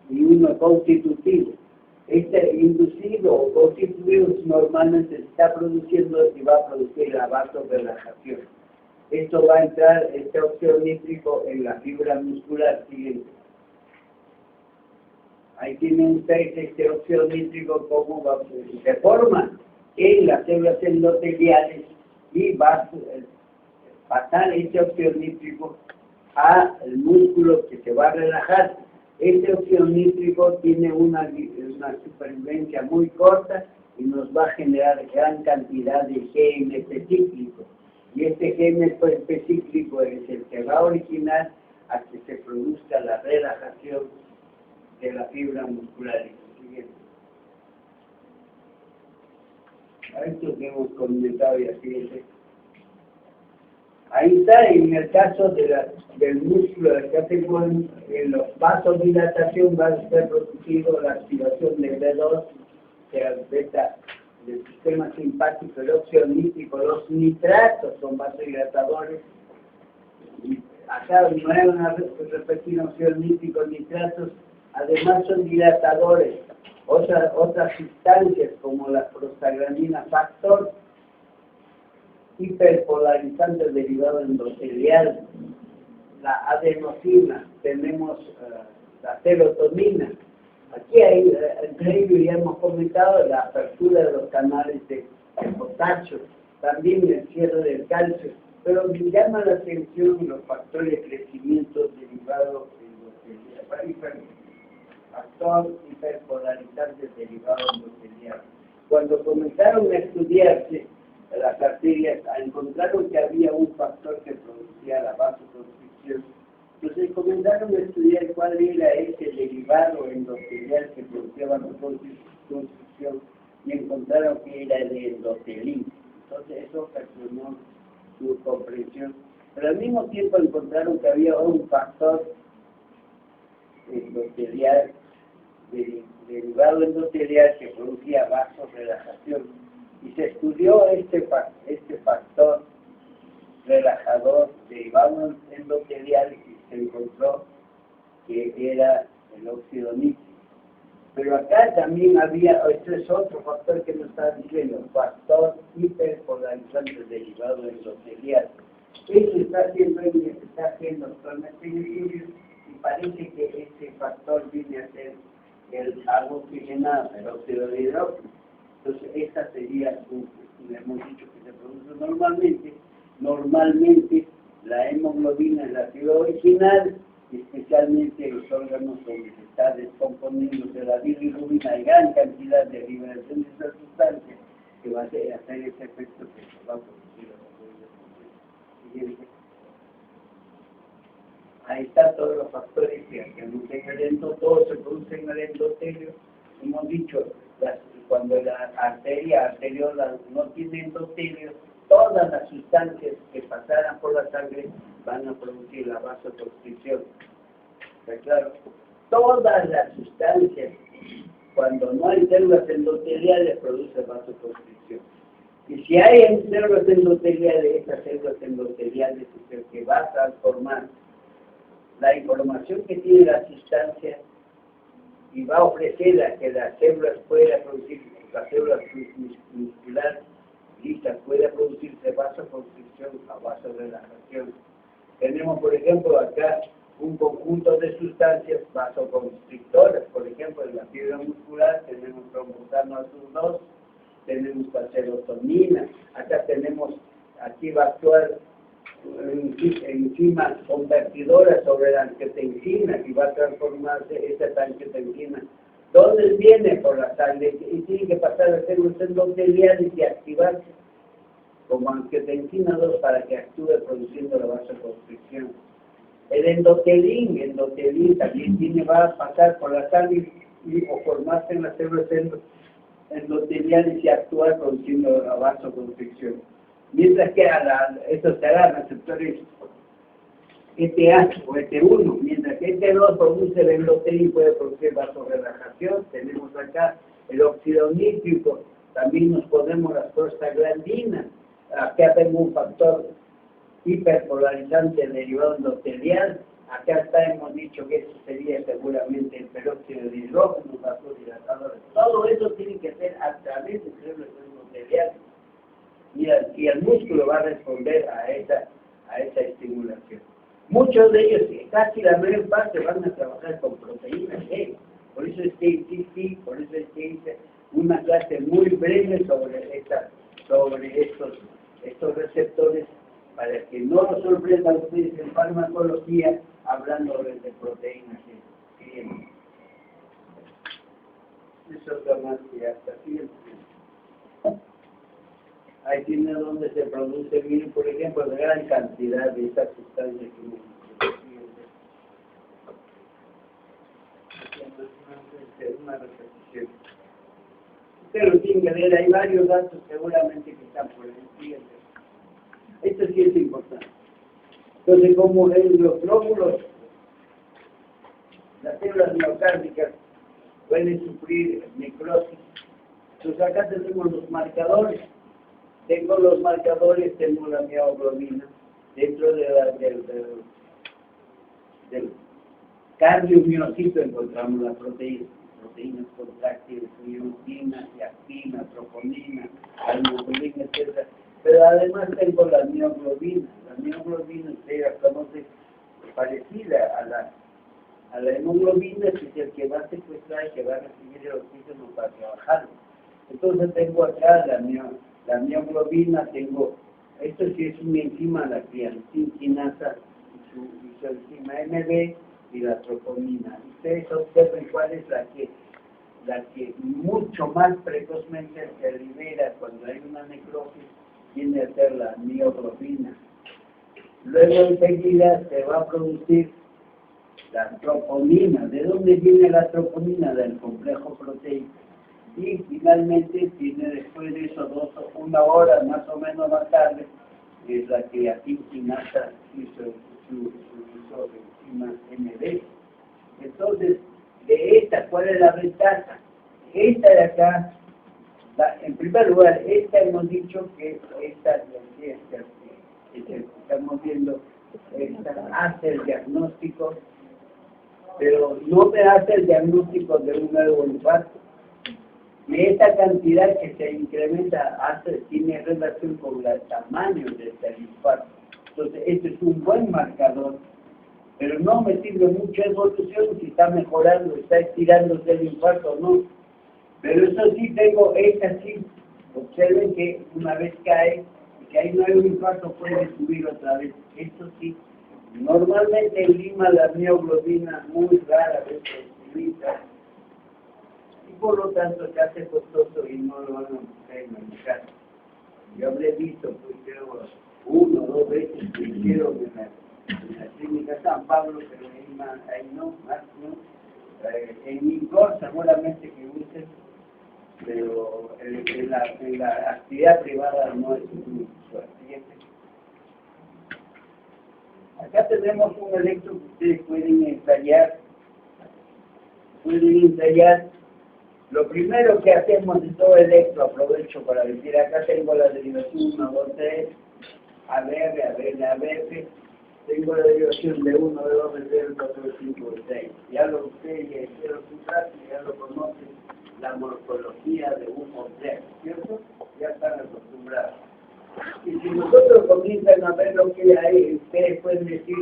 y uno constitutivo. Este inducido o constituido normalmente se está produciendo y va a producir la vasodilatación. Esto va a entrar, este óxido nítrico, en la fibra muscular siguiente. Ahí tienen ustedes este óxido nítrico como se forma en las células endoteliales y va a pasar este óxido nítrico al músculo que se va a relajar. Este óxido nítrico tiene una supervivencia muy corta y nos va a generar gran cantidad de GMP cíclico. Y este GMP cíclico es el que va a originar a que se produzca la relajación de la fibra muscular. A esto que hemos comentado y así es. Ahí está, en el caso del músculo del catecol, en los vasodilatación va a ser producido la activación de B2, del sistema simpático, el óxido nítrico, los nitratos son vasodilatadores. Y acá no hay una repetición óxido nítrico, nitratos, además son dilatadores. Otras sustancias como la prostaglandina factor, hiperpolarizante derivado endotelial, la adenosina, tenemos la serotonina. Aquí hay, entre ellos ya hemos comentado la apertura de los canales de potasio, también el cierre del calcio, pero me llama la atención los factores de crecimiento derivados endotelial, factor hiperpolarizante derivado endotelial. Cuando comenzaron a estudiarse las arterias, encontraron que había un factor que producía la vasoconstricción. Entonces comenzaron a estudiar cuál era ese derivado endotelial que producía vasoconstricción y encontraron que era el endotelín. Entonces eso ocasionó su comprensión. Pero al mismo tiempo encontraron que había un factor endotelial, derivado endotelial que producía vasorelajación. Y se estudió este factor relajador derivado endotelial y se encontró que era el óxido nítrico. Pero acá también había, este es otro factor que nos está diciendo, factor hiperpolarizante derivado endotelial. Eso está haciendo actualmente en estudios y parece que este factor viene a ser el agua oxigenada, el óxido de hidrógeno. Entonces, esta sería, le hemos dicho que se produce normalmente la hemoglobina es la fibra original, especialmente en los órganos donde se está descomponiendo la bilirrubina, hay gran cantidad de liberación de esa sustancia que va a hacer ese efecto que se va a producir. Siguiente. Ahí están todos los factores que en el endo, todo se produce en el endotelio. Hemos dicho, cuando la arteria arteriola no tiene endotelio, todas las sustancias que pasaran por la sangre van a producir la vasoconstricción. ¿Está claro? Todas las sustancias, cuando no hay células endoteliales, produce vasoconstricción. Y si hay células endoteliales, estas células endoteliales es el que va a transformar la información que tiene la sustancia y va a ofrecer a que las células puedan producir, las células musculares listas pueda producirse vasoconstricción a vasorelajación. Tenemos, por ejemplo, acá un conjunto de sustancias vasoconstrictoras. Por ejemplo, en la fibra muscular tenemos trombosano A2, tenemos la serotonina. Acá tenemos, aquí va a actuar enzimas convertidoras sobre la angiotensina y va a transformarse esa angiotensina. ¿Dónde viene? Por la sangre y tiene que pasar a células endoteliales y activarse como angiotensina 2 para que actúe produciendo la vasoconstricción. El endotelín también va a pasar por la sangre o formarse en las células endoteliales y actuar produciendo la vasoconstricción. Mientras que estos serán receptores ETA o ET1, mientras que ET2 produce el endotelio y puede producir vasorelajación. Tenemos acá el óxido nítrico, también nos ponemos las prostaglandinas. Acá tengo un factor hiperpolarizante derivado endotelial. Acá hemos dicho que eso sería seguramente el peróxido de hidrógeno, vasodilatadores. Todo eso tiene que ser a través de células endoteliales. Y el músculo va a responder a esa estimulación. Muchos de ellos, casi la mayor parte, van a trabajar con proteínas G. Por eso es que existe, por eso es que hice una clase muy breve sobre estos receptores, para que no los sorprendan ustedes en farmacología hablando de proteínas G. Eso es más que hasta aquí. Ahí tiene donde se produce, miren, por ejemplo, la gran cantidad de estas sustancias que hemos una repetición. Usted lo tiene que ver, hay varios datos seguramente que están por el siguiente. Esto sí es importante. Entonces, como en los glóbulos, las células miocárdicas pueden sufrir necrosis. Entonces acá tenemos los marcadores. Tengo los marcadores, tengo la mioglobina. Dentro del cardiomiocito encontramos las proteínas contráctiles, miotina, actina, troponina, almoglobina, etc. Pero además tengo la mioglobina. La mioglobina, usted la conoce, parecida a la hemoglobina, que es el que va a secuestrar y que va a recibir el oxígeno para trabajar. Entonces tengo acá la mioglobina, tengo, esto sí es una enzima, la creatinquinasa y su enzima MB y la troponina. Ustedes observen cuál es la que mucho más precozmente se libera cuando hay una necrosis, viene a ser la mioglobina. Luego enseguida se va a producir la troponina. ¿De dónde viene la troponina? Del complejo proteico. Y finalmente tiene después de eso una hora más o menos más tarde, es la creatinquinasa y su enzima MB. Entonces, de esta, ¿cuál es la ventaja? Esta de acá, en primer lugar, esta hemos dicho que esta que estamos viendo, esta hace el diagnóstico pero no me hace el diagnóstico de un nuevo infarto. Y esta cantidad que se incrementa tiene relación con el tamaño del infarto. Entonces, este es un buen marcador, pero no me sirve mucha evolución si está mejorando, está estirándose el infarto o no. Pero eso sí tengo, esta sí, observen que una vez cae, y que hay nuevo infarto puede subir otra vez. Esto sí. Normalmente en Lima la mioglobina muy rara vez se utiliza y por lo tanto se hace costoso y no lo van a buscar en el mercado. Yo habré visto, pues creo, 1 o 2 veces que hicieron en la clínica San Pablo, pero ahí no, más no. En Incor seguramente que usen, pero en la actividad privada no es muy usual. Acá tenemos un electro que ustedes pueden ensayar. Lo primero que hacemos de todo electro, aprovecho para decir, acá tengo la derivación 1, 2, 3, ABF, tengo la derivación de 1, de 2, de 3, de 4, de 5, de 6. Ya lo ustedes ya hicieron su práctica, ya lo conocen, la morfología de 1 o 3, ¿cierto? Ya están acostumbrados. Y si nosotros comienzan a ver lo que hay, ustedes pueden decir,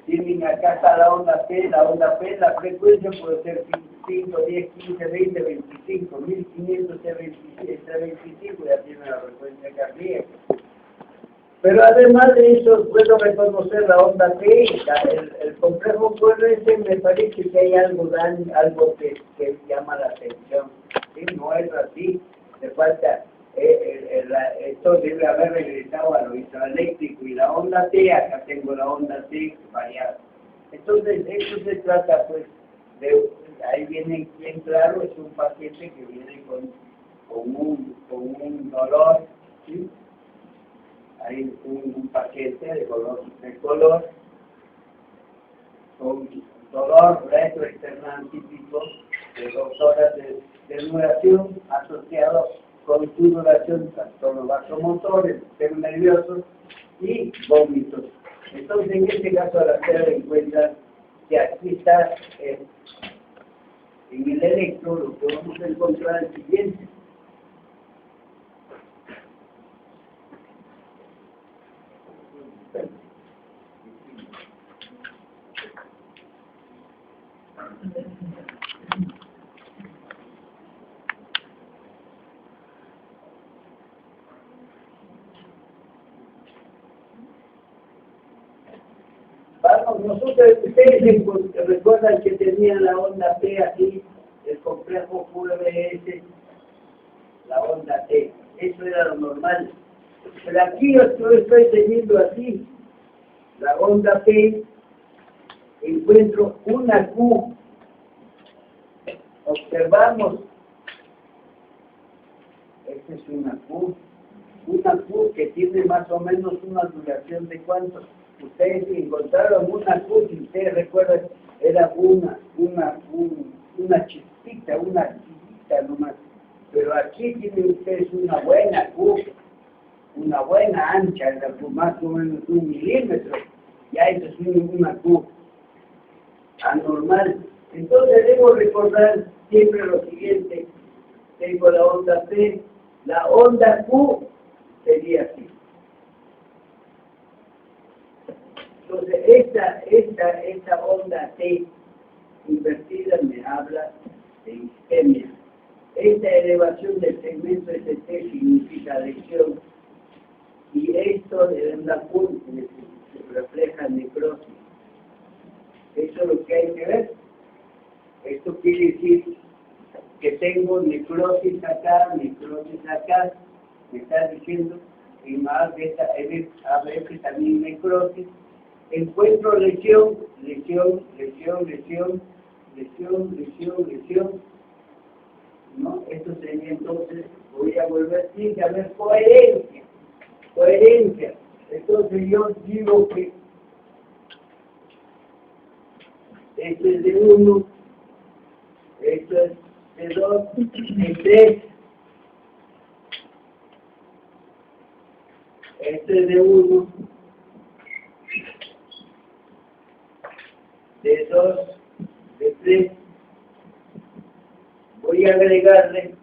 tienen acá está la onda P, la frecuencia puede ser 5, 10, 15, 20, 25, 1500 25, ya tiene la frecuencia cardíaca. Pero además de eso, puedo reconocer la onda P, el complejo QRS, me parece que hay algo que llama la atención. ¿Sí? No es así, le falta. Esto debe haber regresado a lo isoeléctrico y la onda T, acá tengo la onda T variada. Entonces, esto se trata, pues, ahí viene bien claro, es un paciente que viene con un dolor, ¿sí? Hay un paciente de color, con dolor retroexternal típico de 2 horas de duración asociado con su duración trastornos vasomotores, sistema nervioso y vómitos. Entonces, en este caso, al hacer encuentra que aquí está en el electro, lo que vamos a encontrar es el siguiente. Nosotros, ustedes recuerdan que tenía la onda T así, el complejo QRS, la onda T, eso era lo normal. Pero aquí yo estoy teniendo así, la onda T, encuentro una Q, observamos, esta es una Q que tiene más o menos una duración de ¿cuánto? Ustedes encontraron una Q, si ustedes recuerdan, era una chispita nomás. Pero aquí tienen ustedes una buena Q, una buena ancha, más o menos 1 milímetro. Ya eso es una Q anormal. Entonces debo recordar siempre lo siguiente. Tengo la onda T, la onda Q sería así. Entonces, esta onda T invertida me habla de isquemia. Esta elevación del segmento ST significa lesión. Y esto de la Q se refleja en necrosis. Eso es lo que hay que ver. Esto quiere decir que tengo necrosis acá, me está diciendo, y más de esta, a veces también necrosis. Encuentro lesión, ¿no? Esto sería entonces, voy a volver, tiene que haber coherencia. Entonces yo digo que esto es de 1, esto es de 2, de 3, esto es de 1, de 2, 3, voy a agregarle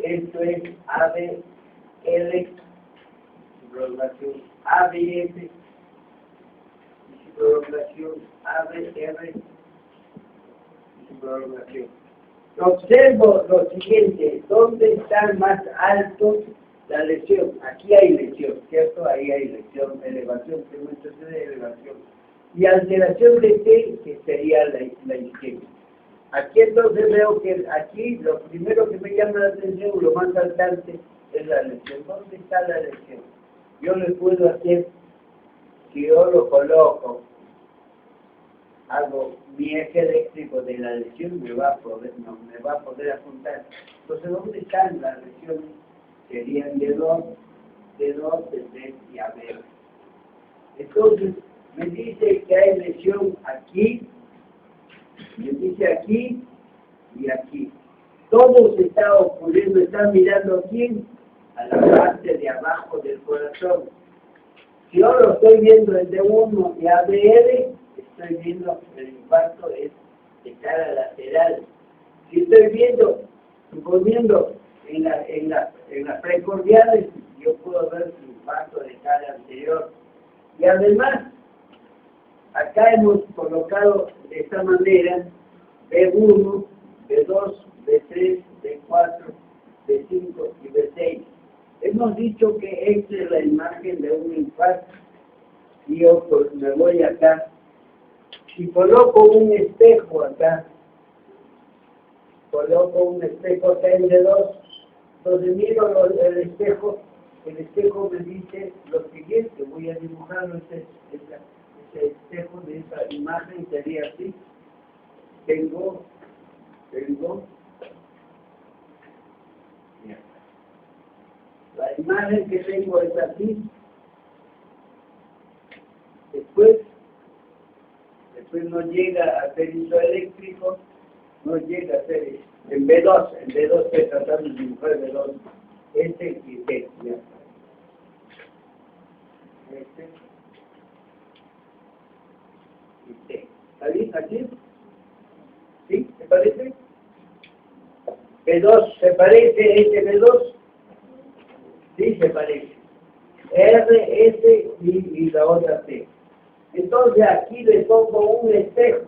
esto es ABL, prolongación ABS, prolongación ABR, prolongación. Observo lo siguiente, ¿dónde está más alto la lesión? Aquí hay lesión, ¿cierto? Ahí hay lesión, elevación, demostración de elevación. Y alteración de T, que sería la izquierda. Aquí entonces veo que aquí lo primero que me llama la atención, lo más saltante, es la lesión. ¿Dónde está la lesión? Yo le puedo hacer, si yo lo coloco, hago mi eje eléctrico de la lesión, me va a poder apuntar. Entonces, ¿dónde están las lesiones? Serían D2, D2, D3 y AB. Entonces, me dice que hay lesión aquí, me dice aquí y aquí. Todo se está ocurriendo, está mirando aquí, a la parte de abajo del corazón. Si yo lo estoy viendo en D1 y ABR, estoy viendo el infarto es de cara lateral. Si estoy viendo, suponiendo en las precordiales, yo puedo ver el infarto de cara anterior. Y además, acá hemos colocado de esta manera B1, B2, B3, B4, B5 y B6. Hemos dicho que esta es la imagen de un infarto. Y yo pues, me voy acá. Si coloco un espejo acá, acá en D2, entonces miro el espejo me dice lo siguiente, voy a dibujarlo, ese espejo de esa imagen sería así. Tengo, la imagen que tengo es así. Después no llega a ser isoeléctrico, no llega a ser en B2 estoy tratando de dibujar B2, este y este, ya está. Este y este. ¿Está bien? ¿Aquí? ¿Sí? ¿Se parece? B2, ¿se parece este B2? Sí, se parece. R, S y la otra T. Entonces aquí le pongo un espejo.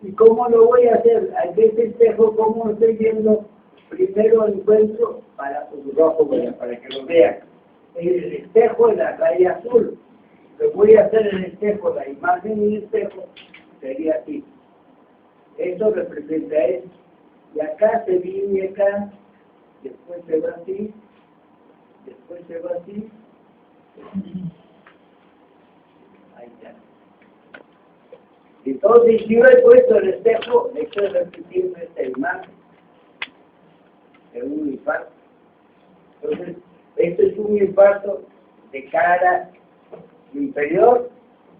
¿Y cómo lo voy a hacer? Aquí este espejo, ¿cómo estoy viendo? Primero encuentro para rojo, para que lo vean. El espejo en la raya azul. Lo voy a hacer en el espejo, la imagen en el espejo sería así. Esto representa esto. Y acá se viene acá, después se va así, después se va así. Ahí está. Entonces, si yo he puesto el espejo, estoy repitiendo esta imagen de un infarto. Entonces, esto es un infarto de cara inferior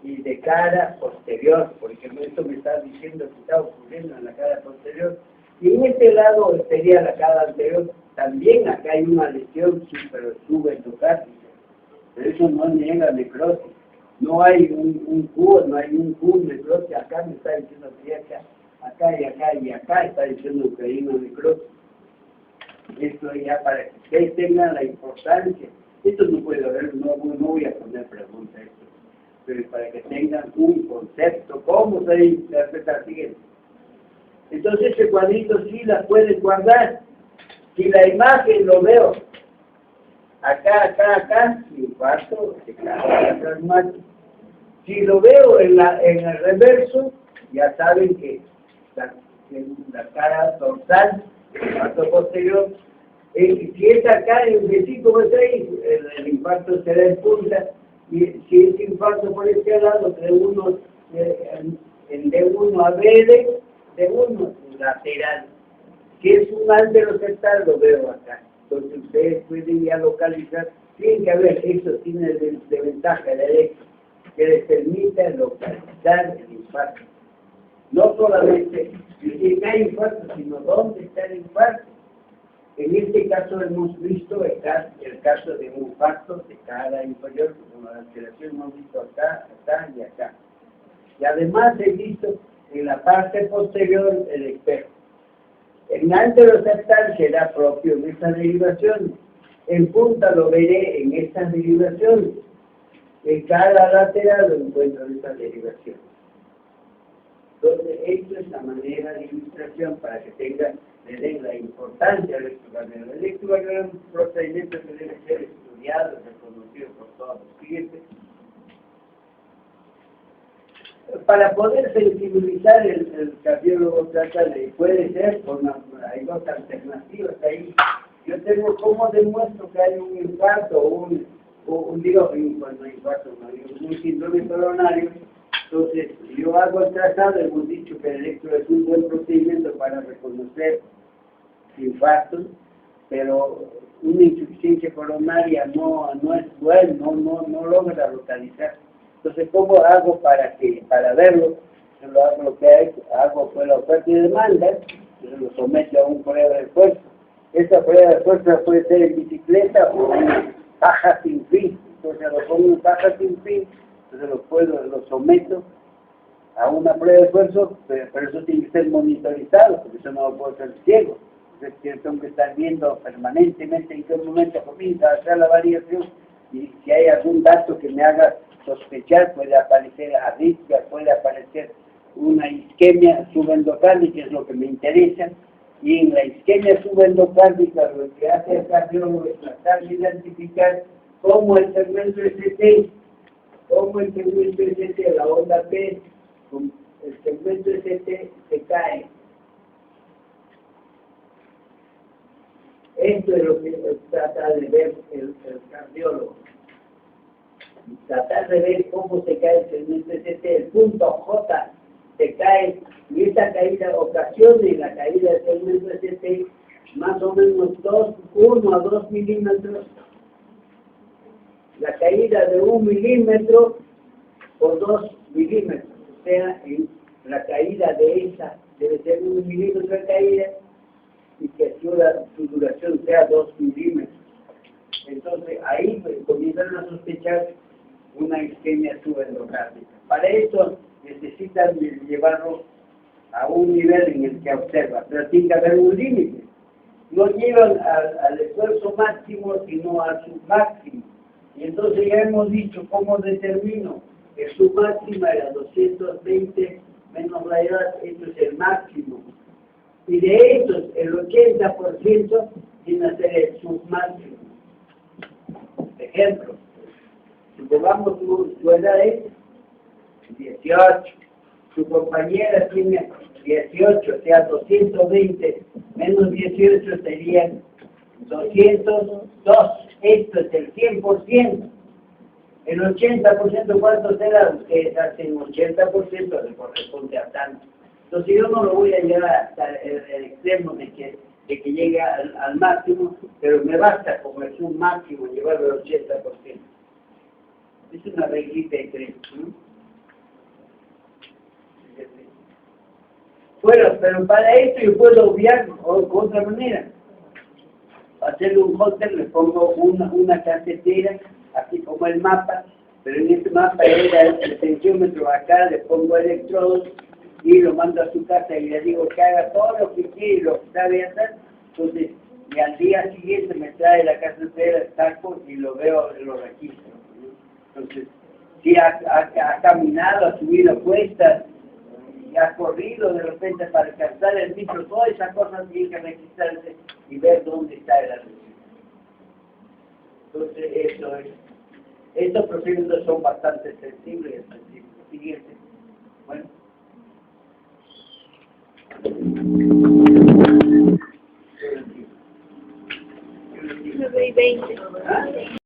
y de cara posterior, porque esto me está diciendo que está ocurriendo en la cara posterior. Y en este lado sería la cara anterior. También acá hay una lesión subendocárdica, pero eso no niega necrosis. No hay un Q, no hay un Q necrosis. Acá me está diciendo que acá y acá está diciendo que hay una necrosis. Esto ya para que ustedes tengan la importancia. Esto no puede haber, no voy a poner preguntas esto, pero para que tengan un concepto, cómo se interpreta el siguiente. Entonces este cuadrito sí la puedes guardar. Si la imagen lo veo, acá, infarto de cara traumática. Si lo veo en el reverso, ya saben que la cara dorsal, el infarto posterior, si es acá en B5-B6, el infarto será en punta, y si es infarto por este lado, en D1 a B, D1 lateral. Si es un anteroseptal, lo veo acá. Entonces ustedes pueden ya localizar. Tienen que haber, eso tiene de ventaja el electro, que les permita localizar el infarto. No solamente decir que hay infarto, sino dónde está el infarto. En este caso hemos visto el caso de un infarto de cara inferior, con la alteración hemos visto acá, acá y acá. Y además he visto en la parte posterior el espejo. En anteroseptal será propio en estas derivaciones. En punta lo veré en estas derivaciones. En cada lateral lo encuentro en estas derivaciones. Entonces, esto es la manera de ilustración para que le den la importancia al electrocardiograma. El electrocardiograma es un procedimiento que debe ser estudiado, reconocido por todos los clientes. Para poder sensibilizar el cardiólogo trata de, puede ser, hay dos alternativas ahí. Yo tengo, ¿cómo demuestro que hay un infarto un síndrome coronario? Entonces, yo hago el trazado, hemos dicho que el electro es un buen procedimiento para reconocer infartos, pero una insuficiencia coronaria no es bueno, no logra localizar. Entonces, ¿cómo hago para verlo? Yo lo que hago fue la oferta y demanda, yo lo someto a un prueba de fuerza. Esa prueba de fuerza puede ser en bicicleta o en paja sin fin. Entonces lo pongo en paja sin fin, entonces lo someto a una prueba de esfuerzo, pero eso tiene que ser monitorizado, porque eso no lo puedo hacer ciego. Entonces tengo que estar viendo permanentemente en qué momento comienza a hacer la variación, y si hay algún dato que me haga sospechar, puede aparecer arritmia, puede aparecer una isquemia subendocárdica, que es lo que me interesa, y en la isquemia subendocárdica lo que hace el cardiólogo es tratar de identificar cómo el segmento ST, la onda P, el segmento ST se cae. Esto es lo que trata de ver el cardiólogo. Tratar de ver cómo se cae el segmento ST, el punto J se cae, y esta caída ocasiona la caída del segmento ST más o menos 1 a 2 milímetros. La caída de 1 milímetro por 2 milímetros, o sea, la caída de esa debe ser 1 milímetro de caída y que su duración sea 2 milímetros. Entonces ahí comienzan a sospechar una isquemia subendocárdica. Para eso necesitan llevarlo a un nivel en el que observa, pero tiene que haber un límite. No llevan al esfuerzo máximo, sino a su máximo. Y entonces ya hemos dicho cómo determino que su máxima era 220 menos la edad, esto es el máximo. Y de estos, el 80% viene a ser el submáximo. Ejemplo, supongamos su edad es 18, su compañera tiene 18, o sea, 220 menos 18 serían 202. Esto es el 100%. El 80%, ¿cuánto será? Ustedes hacen 80%, le corresponde a tanto. Entonces yo no lo voy a llevar hasta el extremo de que llegue al máximo, pero me basta como es un máximo llevarlo al 80%. Es una reglita de 3, ¿no? Bueno, pero para esto yo puedo obviar de otra manera. Hacerle un holter, le pongo una casetera, así como el mapa, pero en este mapa era el tensiómetro acá, le pongo electrodos y lo mando a su casa y le digo que haga todo lo que quiere y lo que sabe hacer. Entonces, y al día siguiente me trae la casetera, el saco y lo veo, lo registro, ¿no? Entonces, si ha caminado, ha subido cuestas, y ha corrido de repente para alcanzar el micro, todas esas cosas tienen que registrarse y ver dónde está el arreglo. Entonces, eso es. Estos procedimientos son bastante sensibles. Siguiente.